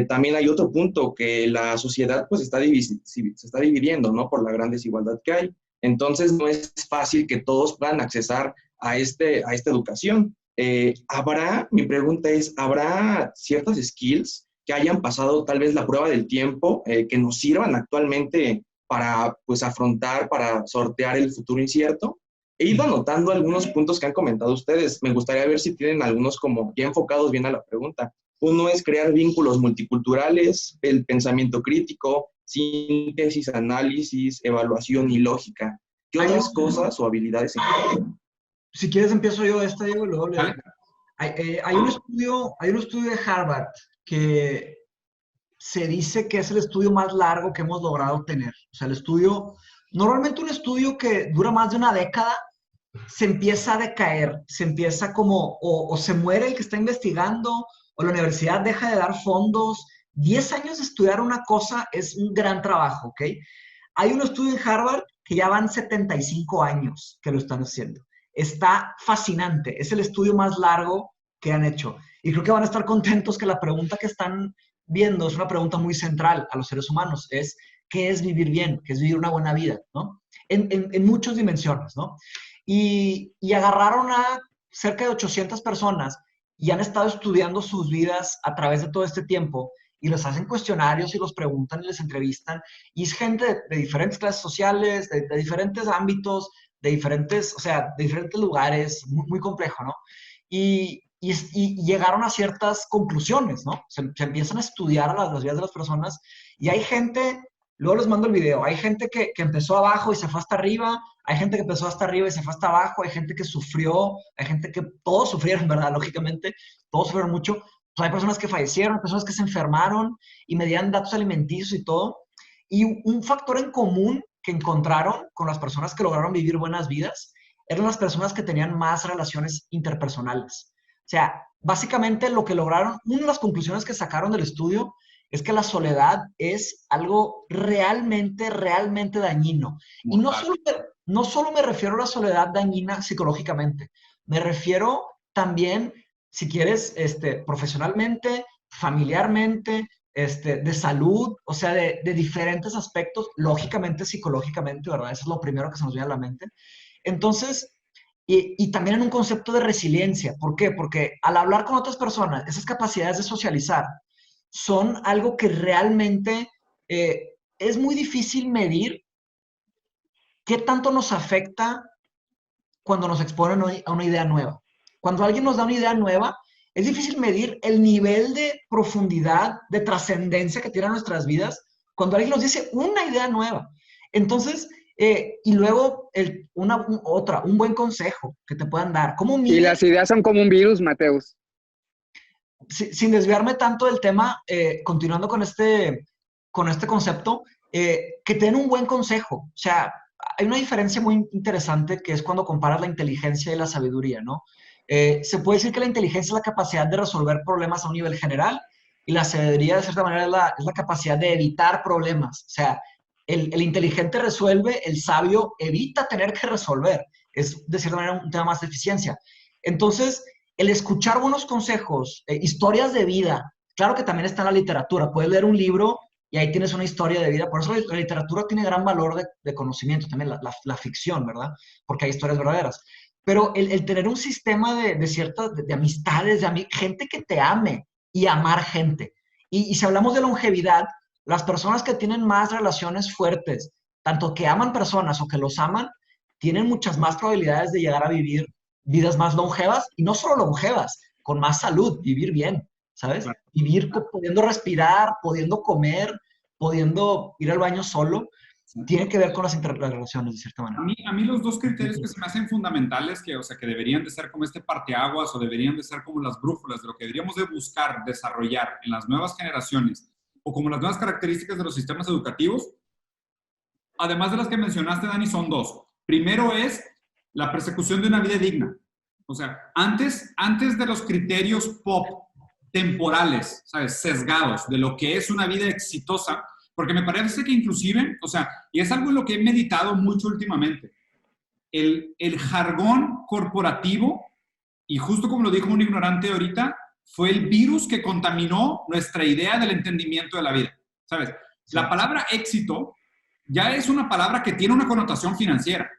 también hay otro punto, que la sociedad pues se está dividiendo, ¿no? Por la gran desigualdad que hay. Entonces no es fácil que todos puedan accesar a esta educación. Mi pregunta es, ¿habrá ciertas skills que hayan pasado tal vez la prueba del tiempo, que nos sirvan actualmente para pues afrontar, para sortear el futuro incierto? He ido anotando algunos puntos que han comentado ustedes. Me gustaría ver si tienen algunos como ya enfocados bien a la pregunta. Uno es crear vínculos multiculturales, el pensamiento crítico, síntesis, análisis, evaluación y lógica. ¿Qué otras cosas o habilidades encuentran? Si quieres empiezo yo Diego, y luego le... ¿Vale? Hay un estudio de Harvard que se dice que es el estudio más largo que hemos logrado tener. O sea, normalmente un estudio que dura más de una década, se empieza a decaer, se empieza como, o se muere el que está investigando, o la universidad deja de dar fondos. 10 años de estudiar una cosa es un gran trabajo, ¿ok? Hay un estudio en Harvard que ya van 75 años que lo están haciendo. Está fascinante, es el estudio más largo que han hecho. Y creo que van a estar contentos que la pregunta que están viendo es una pregunta muy central a los seres humanos, es ¿qué es vivir bien? ¿Qué es vivir una buena vida? ¿No? En muchas dimensiones, ¿no? Y agarraron a cerca de 800 personas y han estado estudiando sus vidas a través de todo este tiempo y les hacen cuestionarios y los preguntan y les entrevistan. Y es gente de diferentes clases sociales, de diferentes ámbitos, de diferentes, o sea, de diferentes lugares, muy, muy complejo, ¿no? Y llegaron a ciertas conclusiones, ¿no? Se empiezan a estudiar las vidas de las personas y hay gente, luego les mando el video, hay gente que empezó abajo y se fue hasta arriba, hay gente que empezó hasta arriba y se fue hasta abajo, hay gente que sufrió, hay gente que todos sufrieron, ¿verdad? Lógicamente, todos sufrieron mucho. Pues hay personas que fallecieron, personas que se enfermaron y medían datos alimenticios y todo. Y un factor en común que encontraron con las personas que lograron vivir buenas vidas eran las personas que tenían más relaciones interpersonales. O sea, básicamente lo que lograron, una de las conclusiones que sacaron del estudio es que la soledad es algo realmente, realmente dañino. Y no solo me refiero a la soledad dañina psicológicamente, me refiero también, si quieres, profesionalmente, familiarmente, de salud, o sea, de diferentes aspectos, lógicamente, psicológicamente, ¿verdad? Eso es lo primero que se nos viene a la mente. Entonces, y también en un concepto de resiliencia. ¿Por qué? Porque al hablar con otras personas, esas capacidades de socializar son algo que realmente es muy difícil medir qué tanto nos afecta cuando nos exponen a una idea nueva. Cuando alguien nos da una idea nueva, es difícil medir el nivel de profundidad, de trascendencia que tiene nuestras vidas cuando alguien nos dice una idea nueva. Entonces, y luego un buen consejo que te puedan dar. ¿Cómo y las ideas son como un virus, Mateus. Sin desviarme tanto del tema, continuando con este concepto, que te den un buen consejo. O sea, hay una diferencia muy interesante que es cuando comparas la inteligencia y la sabiduría, ¿no? Se puede decir que la inteligencia es la capacidad de resolver problemas a un nivel general y la sabiduría, de cierta manera, es la capacidad de evitar problemas. O sea, el inteligente resuelve, el sabio evita tener que resolver. Es, de cierta manera, un tema más de eficiencia. Entonces, el escuchar buenos consejos, historias de vida, claro que también está en la literatura. Puedes leer un libro y ahí tienes una historia de vida. Por eso la literatura tiene gran valor de conocimiento, también la ficción, ¿verdad? Porque hay historias verdaderas. Pero el tener un sistema de amistades, gente que te ame y amar gente. Y si hablamos de longevidad, las personas que tienen más relaciones fuertes, tanto que aman personas o que los aman, tienen muchas más probabilidades de llegar a vivir vidas más longevas, y no solo longevas, con más salud, vivir bien, ¿sabes? Claro. Vivir pudiendo respirar, pudiendo comer, pudiendo ir al baño solo, tiene que ver con las interrelaciones, de cierta manera. A mí los dos criterios que se me hacen fundamentales, que, o sea, que deberían de ser como este parteaguas o deberían de ser como las brújulas de lo que deberíamos de buscar desarrollar en las nuevas generaciones o como las nuevas características de los sistemas educativos, además de las que mencionaste, Dani, son dos. Primero es la persecución de una vida digna. O sea, antes de los criterios pop temporales, ¿sabes? Sesgados de lo que es una vida exitosa, porque me parece que inclusive, o sea, y es algo en lo que he meditado mucho últimamente, el jargón corporativo, y justo como lo dijo un ignorante ahorita, fue el virus que contaminó nuestra idea del entendimiento de la vida, ¿sabes? La palabra éxito ya es una palabra que tiene una connotación financiera,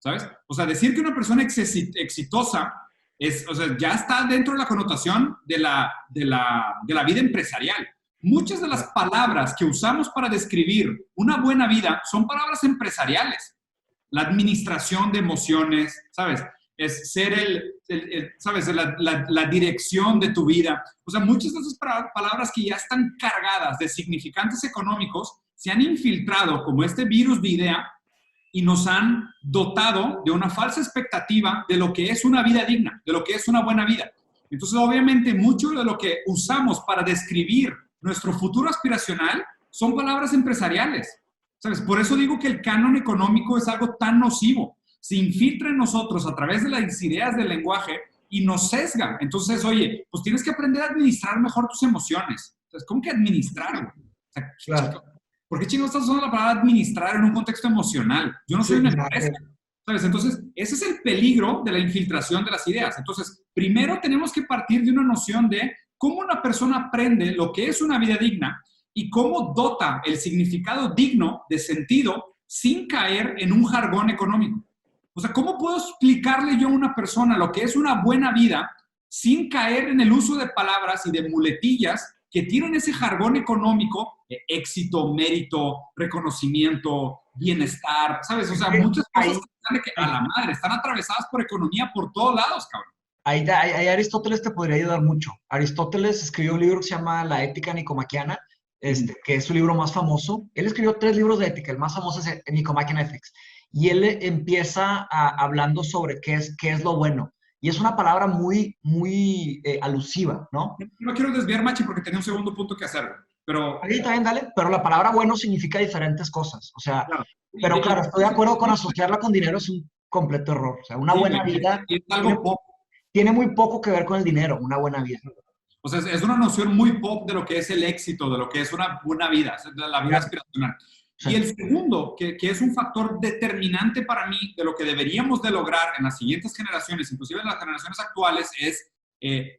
¿sabes? O sea, decir que una persona exitosa o sea, ya está dentro de la connotación de la vida empresarial. Muchas de las palabras que usamos para describir una buena vida son palabras empresariales. La administración de emociones, ¿sabes? Es ser ¿sabes? La dirección de tu vida. O sea, muchas de esas palabras que ya están cargadas de significantes económicos se han infiltrado como este virus de idea y nos han dotado de una falsa expectativa de lo que es una vida digna, de lo que es una buena vida. Entonces, obviamente, mucho de lo que usamos para describir nuestro futuro aspiracional son palabras empresariales, ¿sabes? Por eso digo que el canon económico es algo tan nocivo. Se infiltra en nosotros a través de las ideas del lenguaje y nos sesga. Entonces, oye, pues tienes que aprender a administrar mejor tus emociones. Entonces, ¿cómo que administrar? O sea, Claro. ¿por qué chingados estás usando la palabra administrar en un contexto emocional? Yo no soy una empresa, ¿sabes? Entonces, ese es el peligro de la infiltración de las ideas. Entonces, primero tenemos que partir de una noción de cómo una persona aprende lo que es una vida digna y cómo dota el significado digno de sentido sin caer en un jargón económico. O sea, ¿cómo puedo explicarle yo a una persona lo que es una buena vida sin caer en el uso de palabras y de muletillas que tienen ese jargón económico, éxito, mérito, reconocimiento, bienestar, ¿sabes? O sea, muchas cosas están a la madre, están atravesadas por economía por todos lados, cabrón. Ahí Aristóteles te podría ayudar mucho. Aristóteles escribió un libro que se llama La Ética Nicomaquiana, que es su libro más famoso. Él escribió 3 libros de ética, el más famoso es Nicomachean Ethics. Y él empieza hablando sobre qué es lo bueno. Y es una palabra muy, muy alusiva, ¿no? No quiero desviar, Machi, porque tenía un segundo punto que hacer, pero... Ahí también, dale. Pero la palabra bueno significa diferentes cosas. O sea, Claro. pero claro, estoy de acuerdo con asociarla con dinero, es un completo error. O sea, una buena vida es algo tiene muy poco que ver con el dinero, una buena vida. O sea, es una noción muy pop de lo que es el éxito, de lo que es una buena vida, de la vida aspiracional. Sí. Y el segundo, que es un factor determinante para mí de lo que deberíamos de lograr en las siguientes generaciones, inclusive en las generaciones actuales, es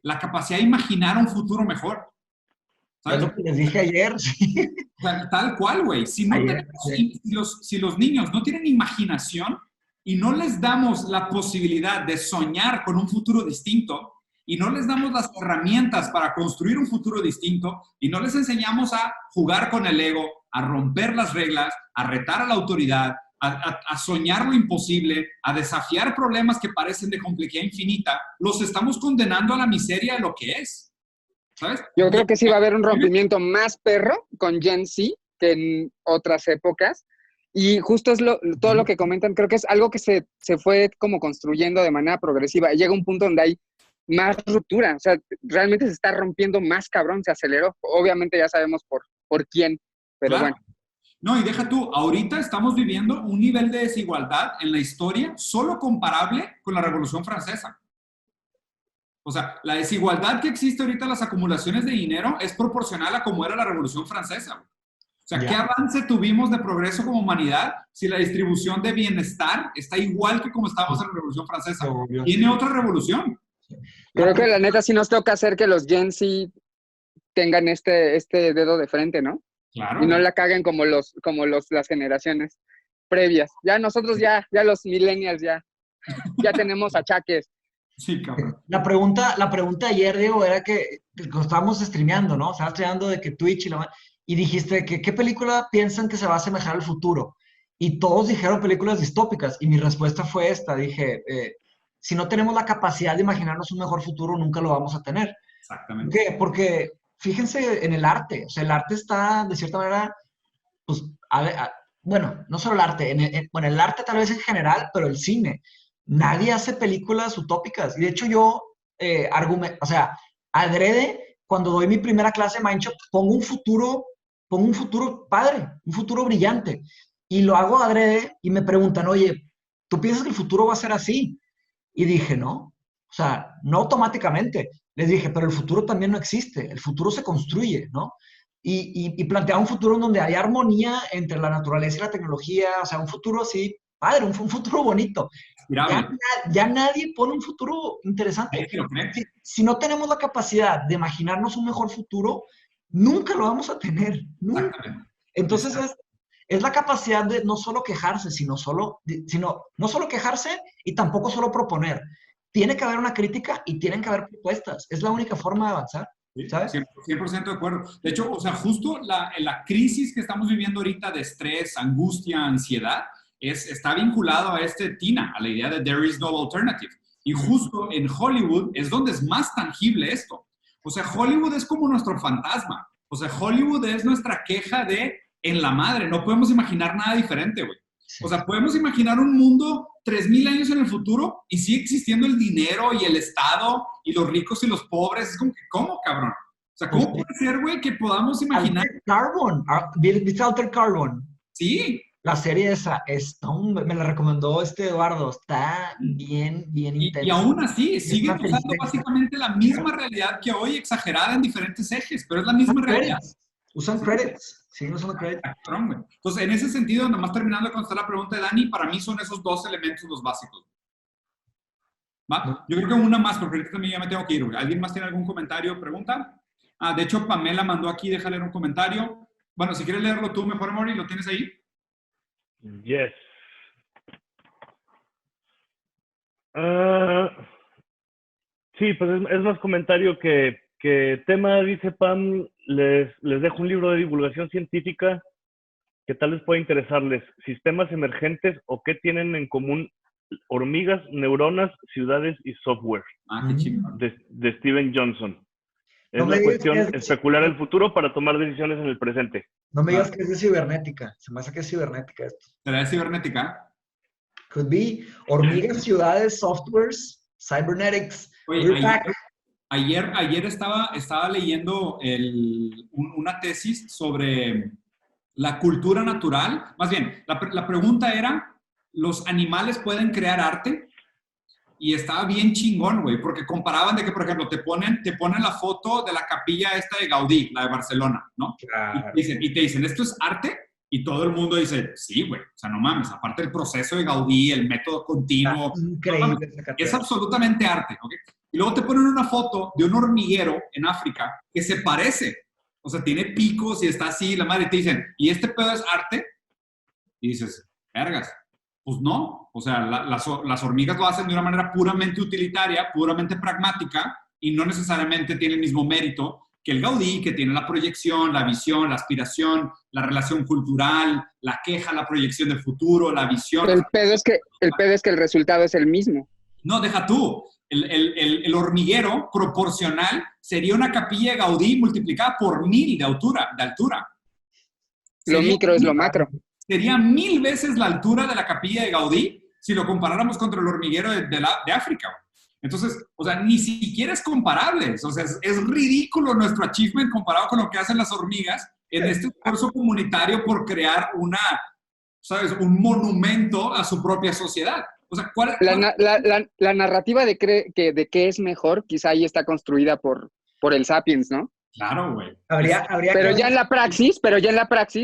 la capacidad de imaginar un futuro mejor. ¿Sabes? Es lo que les dije ayer. Sí. O sea, tal cual, güey. Si los niños no tienen imaginación y no les damos la posibilidad de soñar con un futuro distinto, y no les damos las herramientas para construir un futuro distinto, y no les enseñamos a jugar con el ego, a romper las reglas, a retar a la autoridad, a soñar lo imposible, a desafiar problemas que parecen de complejidad infinita, los estamos condenando a la miseria de lo que es, ¿sabes? Yo creo que sí va a haber un rompimiento más perro con Gen Z que en otras épocas, y justo es todo lo que comentan, creo que es algo que se fue como construyendo de manera progresiva. Llega un punto donde hay más ruptura, o sea, realmente se está rompiendo más cabrón, se aceleró. Obviamente ya sabemos por quién, pero claro. Bueno. No, y deja tú, ahorita estamos viviendo un nivel de desigualdad en la historia solo comparable con la Revolución Francesa. O sea, la desigualdad que existe ahorita en las acumulaciones de dinero es proporcional a cómo era la Revolución Francesa. O sea, ¿qué avance tuvimos de progreso como humanidad si la distribución de bienestar está igual que como estábamos en la Revolución Francesa? Tiene otra revolución. Creo que la neta sí nos toca hacer que los Gen Z tengan este dedo de frente, ¿no? Claro. Y no la caguen como las generaciones previas. Ya nosotros ya los millennials ya tenemos achaques. Sí, cabrón. La pregunta ayer, Diego, era que estábamos streameando, ¿no? Estábamos streameando de que Twitch y dijiste que ¿qué película piensan que se va a asemejar al futuro? y todos dijeron películas distópicas, y mi respuesta fue esta, dije, si no tenemos la capacidad de imaginarnos un mejor futuro, nunca lo vamos a tener. ¿Por Exactamente. qué? Porque fíjense en el arte, o sea, el arte está, de cierta manera, pues, bueno, no solo el arte, bueno, el arte tal vez en general, pero el cine. Nadie hace películas utópicas. Y de hecho yo, o sea, adrede, cuando doy mi primera clase de Mindshot, pongo un futuro padre, un futuro brillante. Y lo hago adrede y me preguntan, oye, ¿tú piensas que el futuro va a ser así? Y dije, no. O sea, no automáticamente. Les dije, pero el futuro también no existe. El futuro se construye, ¿no? Y planteaba un futuro en donde hay armonía entre la naturaleza y la tecnología, o sea, un futuro así, padre, un futuro bonito. Ya nadie pone un futuro interesante. Si no tenemos la capacidad de imaginarnos un mejor futuro, nunca lo vamos a tener, nunca. Entonces es la capacidad de no solo quejarse, no solo quejarse y tampoco solo proponer. Tiene que haber una crítica y tienen que haber propuestas. Es la única forma de avanzar. ¿Sabes? 100% de acuerdo. De hecho, o sea, justo la crisis que estamos viviendo ahorita de estrés, angustia, ansiedad, está vinculado a TINA, a la idea de there is no alternative. Y justo en Hollywood es donde es más tangible esto. O sea, Hollywood es como nuestro fantasma. O sea, Hollywood es nuestra queja de en la madre. No podemos imaginar nada diferente, güey. O sea, podemos imaginar un mundo 3,000 años en el futuro y sigue existiendo el dinero y el Estado y los ricos y los pobres. Es como que, ¿cómo, cabrón? O sea, ¿cómo puede ser, güey, que podamos imaginar? Altered Carbon. ¿Viste Altered Carbon? Sí. La serie esa, me la recomendó Eduardo. Está bien intensa. Y aún así, sigue pasando básicamente la misma realidad que hoy, exagerada en diferentes ejes, pero es la misma realidad. Usan credits. Siguen usando credits. Entonces, en ese sentido, nomás terminando de contestar la pregunta de Dani, para mí son esos dos elementos los básicos. ¿Va? Yo creo que una más, porque ahorita también ya me tengo que ir. Güey. ¿Alguien más tiene algún comentario o pregunta? De hecho, Pamela mandó aquí, déjale leer un comentario. Bueno, si quieres leerlo tú mejor, Mori, ¿lo tienes ahí? Yes. Sí, pues es más comentario que tema, dice Pam, les dejo un libro de divulgación científica que tal vez pueda interesarles. Sistemas emergentes o qué tienen en común hormigas, neuronas, ciudades y software. Qué chingón. De Steven Johnson. Es la cuestión, especular el futuro para tomar decisiones en el presente. No me digas que es de cibernética. Se me hace que es cibernética esto. ¿Será de cibernética? Could be. Hormigas, ciudades, softwares, cybernetics. Oye, ayer estaba leyendo una tesis sobre la cultura natural. Más bien, la pregunta era, ¿los animales pueden crear arte? Y estaba bien chingón, güey, porque comparaban de que, por ejemplo, te ponen la foto de la capilla esta de Gaudí, la de Barcelona, ¿no? Claro. Y te dicen, ¿esto es arte? Y todo el mundo dice, sí, güey, o sea, no mames, aparte del proceso de Gaudí, el método continuo. Increíble. Es absolutamente arte, ¿ok? Y luego te ponen una foto de un hormiguero en África que se parece, o sea, tiene picos y está así, la madre, y te dicen, ¿y este pedo es arte? Y dices, vergas. Pues no, o sea, las hormigas lo hacen de una manera puramente utilitaria, puramente pragmática, y no necesariamente tiene el mismo mérito que el Gaudí, que tiene la proyección, la visión, la aspiración, la relación cultural, la queja, la proyección del futuro, la visión. El pedo es que el resultado es el mismo. No, deja tú. El hormiguero proporcional sería una capilla de Gaudí multiplicada por 1000 de altura. Lo micro es lo macro. Sería 1000 veces la altura de la capilla de Gaudí si lo comparáramos contra el hormiguero de África. Entonces, o sea, ni siquiera es comparable. O sea, es ridículo nuestro achievement comparado con lo que hacen las hormigas en este esfuerzo comunitario por crear un monumento a su propia sociedad. O sea, la narrativa de qué es mejor, quizá ahí está construida por el Sapiens, ¿no? Claro, güey. Pero ya en la praxis,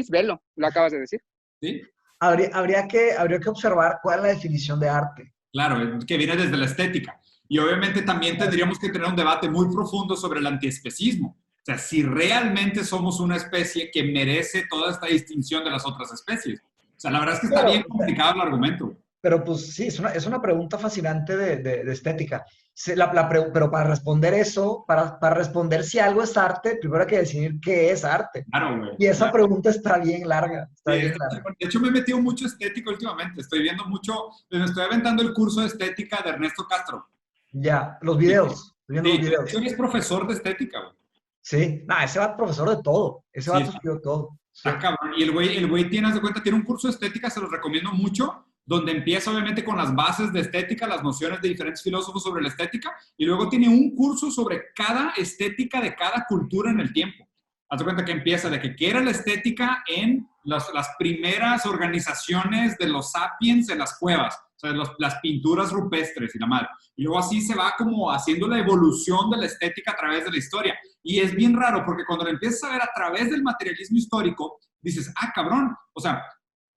velo, lo acabas de decir. ¿Sí? Habría que observar cuál es la definición de arte. Claro, que viene desde la estética. Y obviamente también tendríamos que tener un debate muy profundo sobre el antiespecismo. O sea, si realmente somos una especie que merece toda esta distinción de las otras especies. O sea, la verdad es que está bien complicado el argumento. Pero pues sí, es una pregunta fascinante de estética. Pero para responder eso, para responder si algo es arte, primero hay que definir qué es arte. Claro, güey. Y esa Claro. pregunta está bien larga. Está Sí, bien larga. de hecho, me he metido mucho estética últimamente. Estoy viendo mucho, me estoy aventando el curso de estética de Ernesto Castro. Ya, los videos. Estoy viendo los Sí, videos. tú eres profesor de estética, güey. Sí, ese va profesor de todo. Ese Sí, va estudió todo. Sí. está cabrón. Y el güey tiene, haz de cuenta, tiene un curso de estética, se los recomiendo mucho, donde empieza obviamente con las bases de estética, las nociones de diferentes filósofos sobre la estética, y luego tiene un curso sobre cada estética de cada cultura en el tiempo. Haz de cuenta que empieza de que qué era la estética en las primeras organizaciones de los sapiens en las cuevas, o sea, las pinturas rupestres y la madre. Y luego así se va como haciendo la evolución de la estética a través de la historia. Y es bien raro porque cuando lo empiezas a ver a través del materialismo histórico, dices, ah, cabrón, o sea,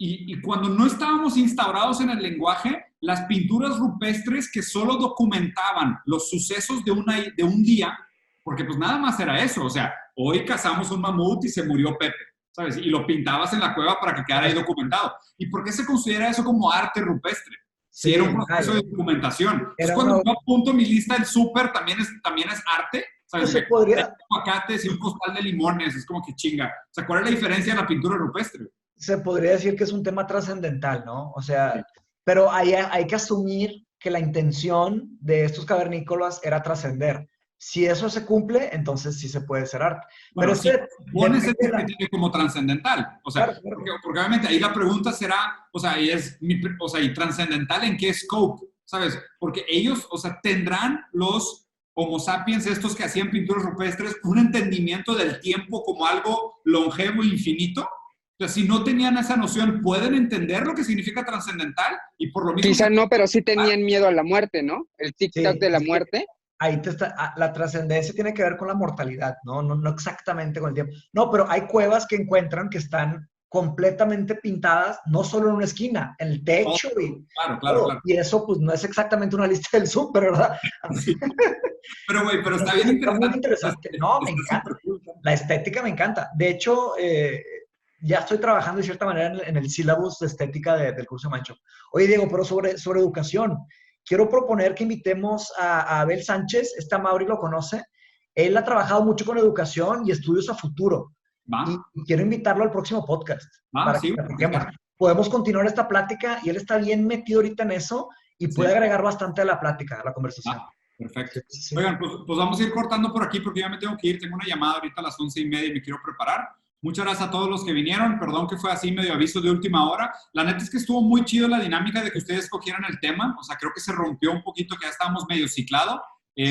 y cuando no estábamos instaurados en el lenguaje, las pinturas rupestres que solo documentaban los sucesos de un día, porque pues nada más era eso, o sea, hoy cazamos un mamut y se murió Pepe, ¿sabes? Y lo pintabas en la cueva para que quedara ahí documentado. ¿Y por qué se considera eso como arte rupestre? Si era un proceso de documentación. Entonces, cuando yo apunto mi lista del súper, también es arte, ¿sabes? Se podría... aguacates y un costal de limones, es como que chinga. O sea, ¿cuál es la diferencia de la pintura rupestre? Se podría decir que es un tema trascendental, ¿no? O sea, sí. Pero hay que asumir que la intención de estos cavernícolas era trascender. Si eso se cumple, entonces sí se puede ser arte. Bueno, pero sí, pones ese criterio como trascendental. O sea, claro. Porque obviamente ahí la pregunta será, o sea, ¿y trascendental en qué scope? ¿Sabes? Porque ellos, o sea, tendrán los Homo sapiens, estos que hacían pinturas rupestres, un entendimiento del tiempo como algo longevo e infinito. O sea, si no tenían esa noción, ¿pueden entender lo que significa trascendental? Y por lo mismo... Quizá no, pero sí tenían miedo a la muerte, ¿no? El tic-tac de la muerte. Ahí la trascendencia tiene que ver con la mortalidad, ¿no? No exactamente con el tiempo. No, pero hay cuevas que encuentran que están completamente pintadas, no solo en una esquina, en el techo y claro. Y eso, pues, no es exactamente una lista del súper, ¿verdad? Sí. Pero, güey, pero está bien interesante. Muy interesante. No, me encanta. La estética me encanta. De hecho, ya estoy trabajando de cierta manera en el sílabus de estética del curso de Mancho. Oye, Diego, pero sobre educación, quiero proponer que invitemos a Abel Sánchez. Mauri lo conoce. Él ha trabajado mucho con educación y estudios a futuro. Y quiero invitarlo al próximo podcast. Para que podemos continuar esta plática y él está bien metido ahorita en eso y puede agregar bastante a la plática, a la conversación. Perfecto. Sí. Oigan, pues vamos a ir cortando por aquí porque ya me tengo que ir. Tengo una llamada ahorita a las 11:30 y me quiero preparar. Muchas gracias a todos los que vinieron. Perdón que fue así medio aviso de última hora. La neta es que estuvo muy chido la dinámica de que ustedes escogieran el tema. O sea, creo que se rompió un poquito, que ya estábamos medio ciclado.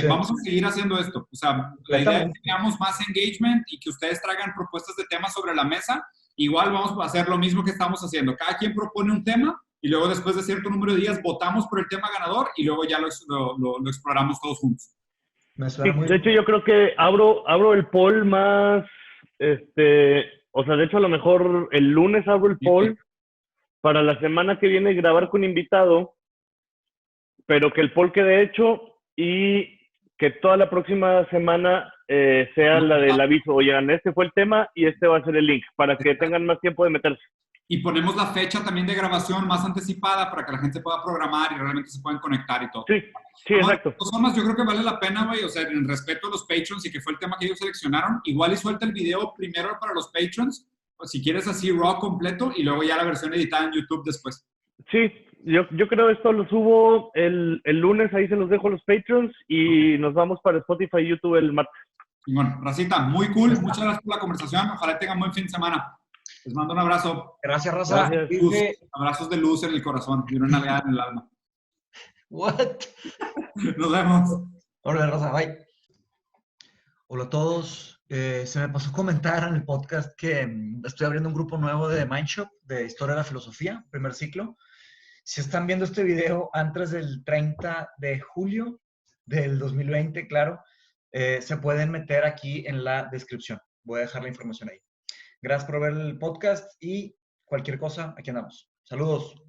Vamos a seguir haciendo esto. O sea, la idea es que tengamos más engagement y que ustedes traigan propuestas de temas sobre la mesa. Igual vamos a hacer lo mismo que estamos haciendo. Cada quien propone un tema y luego después de cierto número de días votamos por el tema ganador y luego ya lo exploramos todos juntos. Sí, de hecho, yo creo que abro el poll más, o sea, de hecho, a lo mejor el lunes abro el poll para la semana que viene grabar con invitado, pero que el poll quede hecho y que toda la próxima semana sea la del aviso. Oigan, este fue el tema y este va a ser el link para que tengan más tiempo de meterse. Y ponemos la fecha también de grabación más anticipada para que la gente pueda programar y realmente se puedan conectar y todo. Sí, exacto. Yo creo que vale la pena, güey, o sea, en respeto a los patrons y que fue el tema que ellos seleccionaron, igual y suelta el video primero para los patrons, si quieres así raw completo, y luego ya la versión editada en YouTube después. Sí, yo creo esto lo subo el lunes, ahí se los dejo a los patrons y nos vamos para Spotify y YouTube el martes. Bueno, Racita, muy cool, muchas gracias por la conversación, ojalá tengan buen fin de semana. Les mando un abrazo. Gracias, Raza. Gracias. Abrazos de luz en el corazón y una nalgada en el alma. What? Nos vemos. Hola, Raza. Bye. Hola a todos. Se me pasó comentar en el podcast que estoy abriendo un grupo nuevo de Mindshop, de Historia de la Filosofía, primer ciclo. Si están viendo este video antes del 30 de julio del 2020, claro, se pueden meter aquí en la descripción. Voy a dejar la información ahí. Gracias por ver el podcast y cualquier cosa, aquí andamos. Saludos.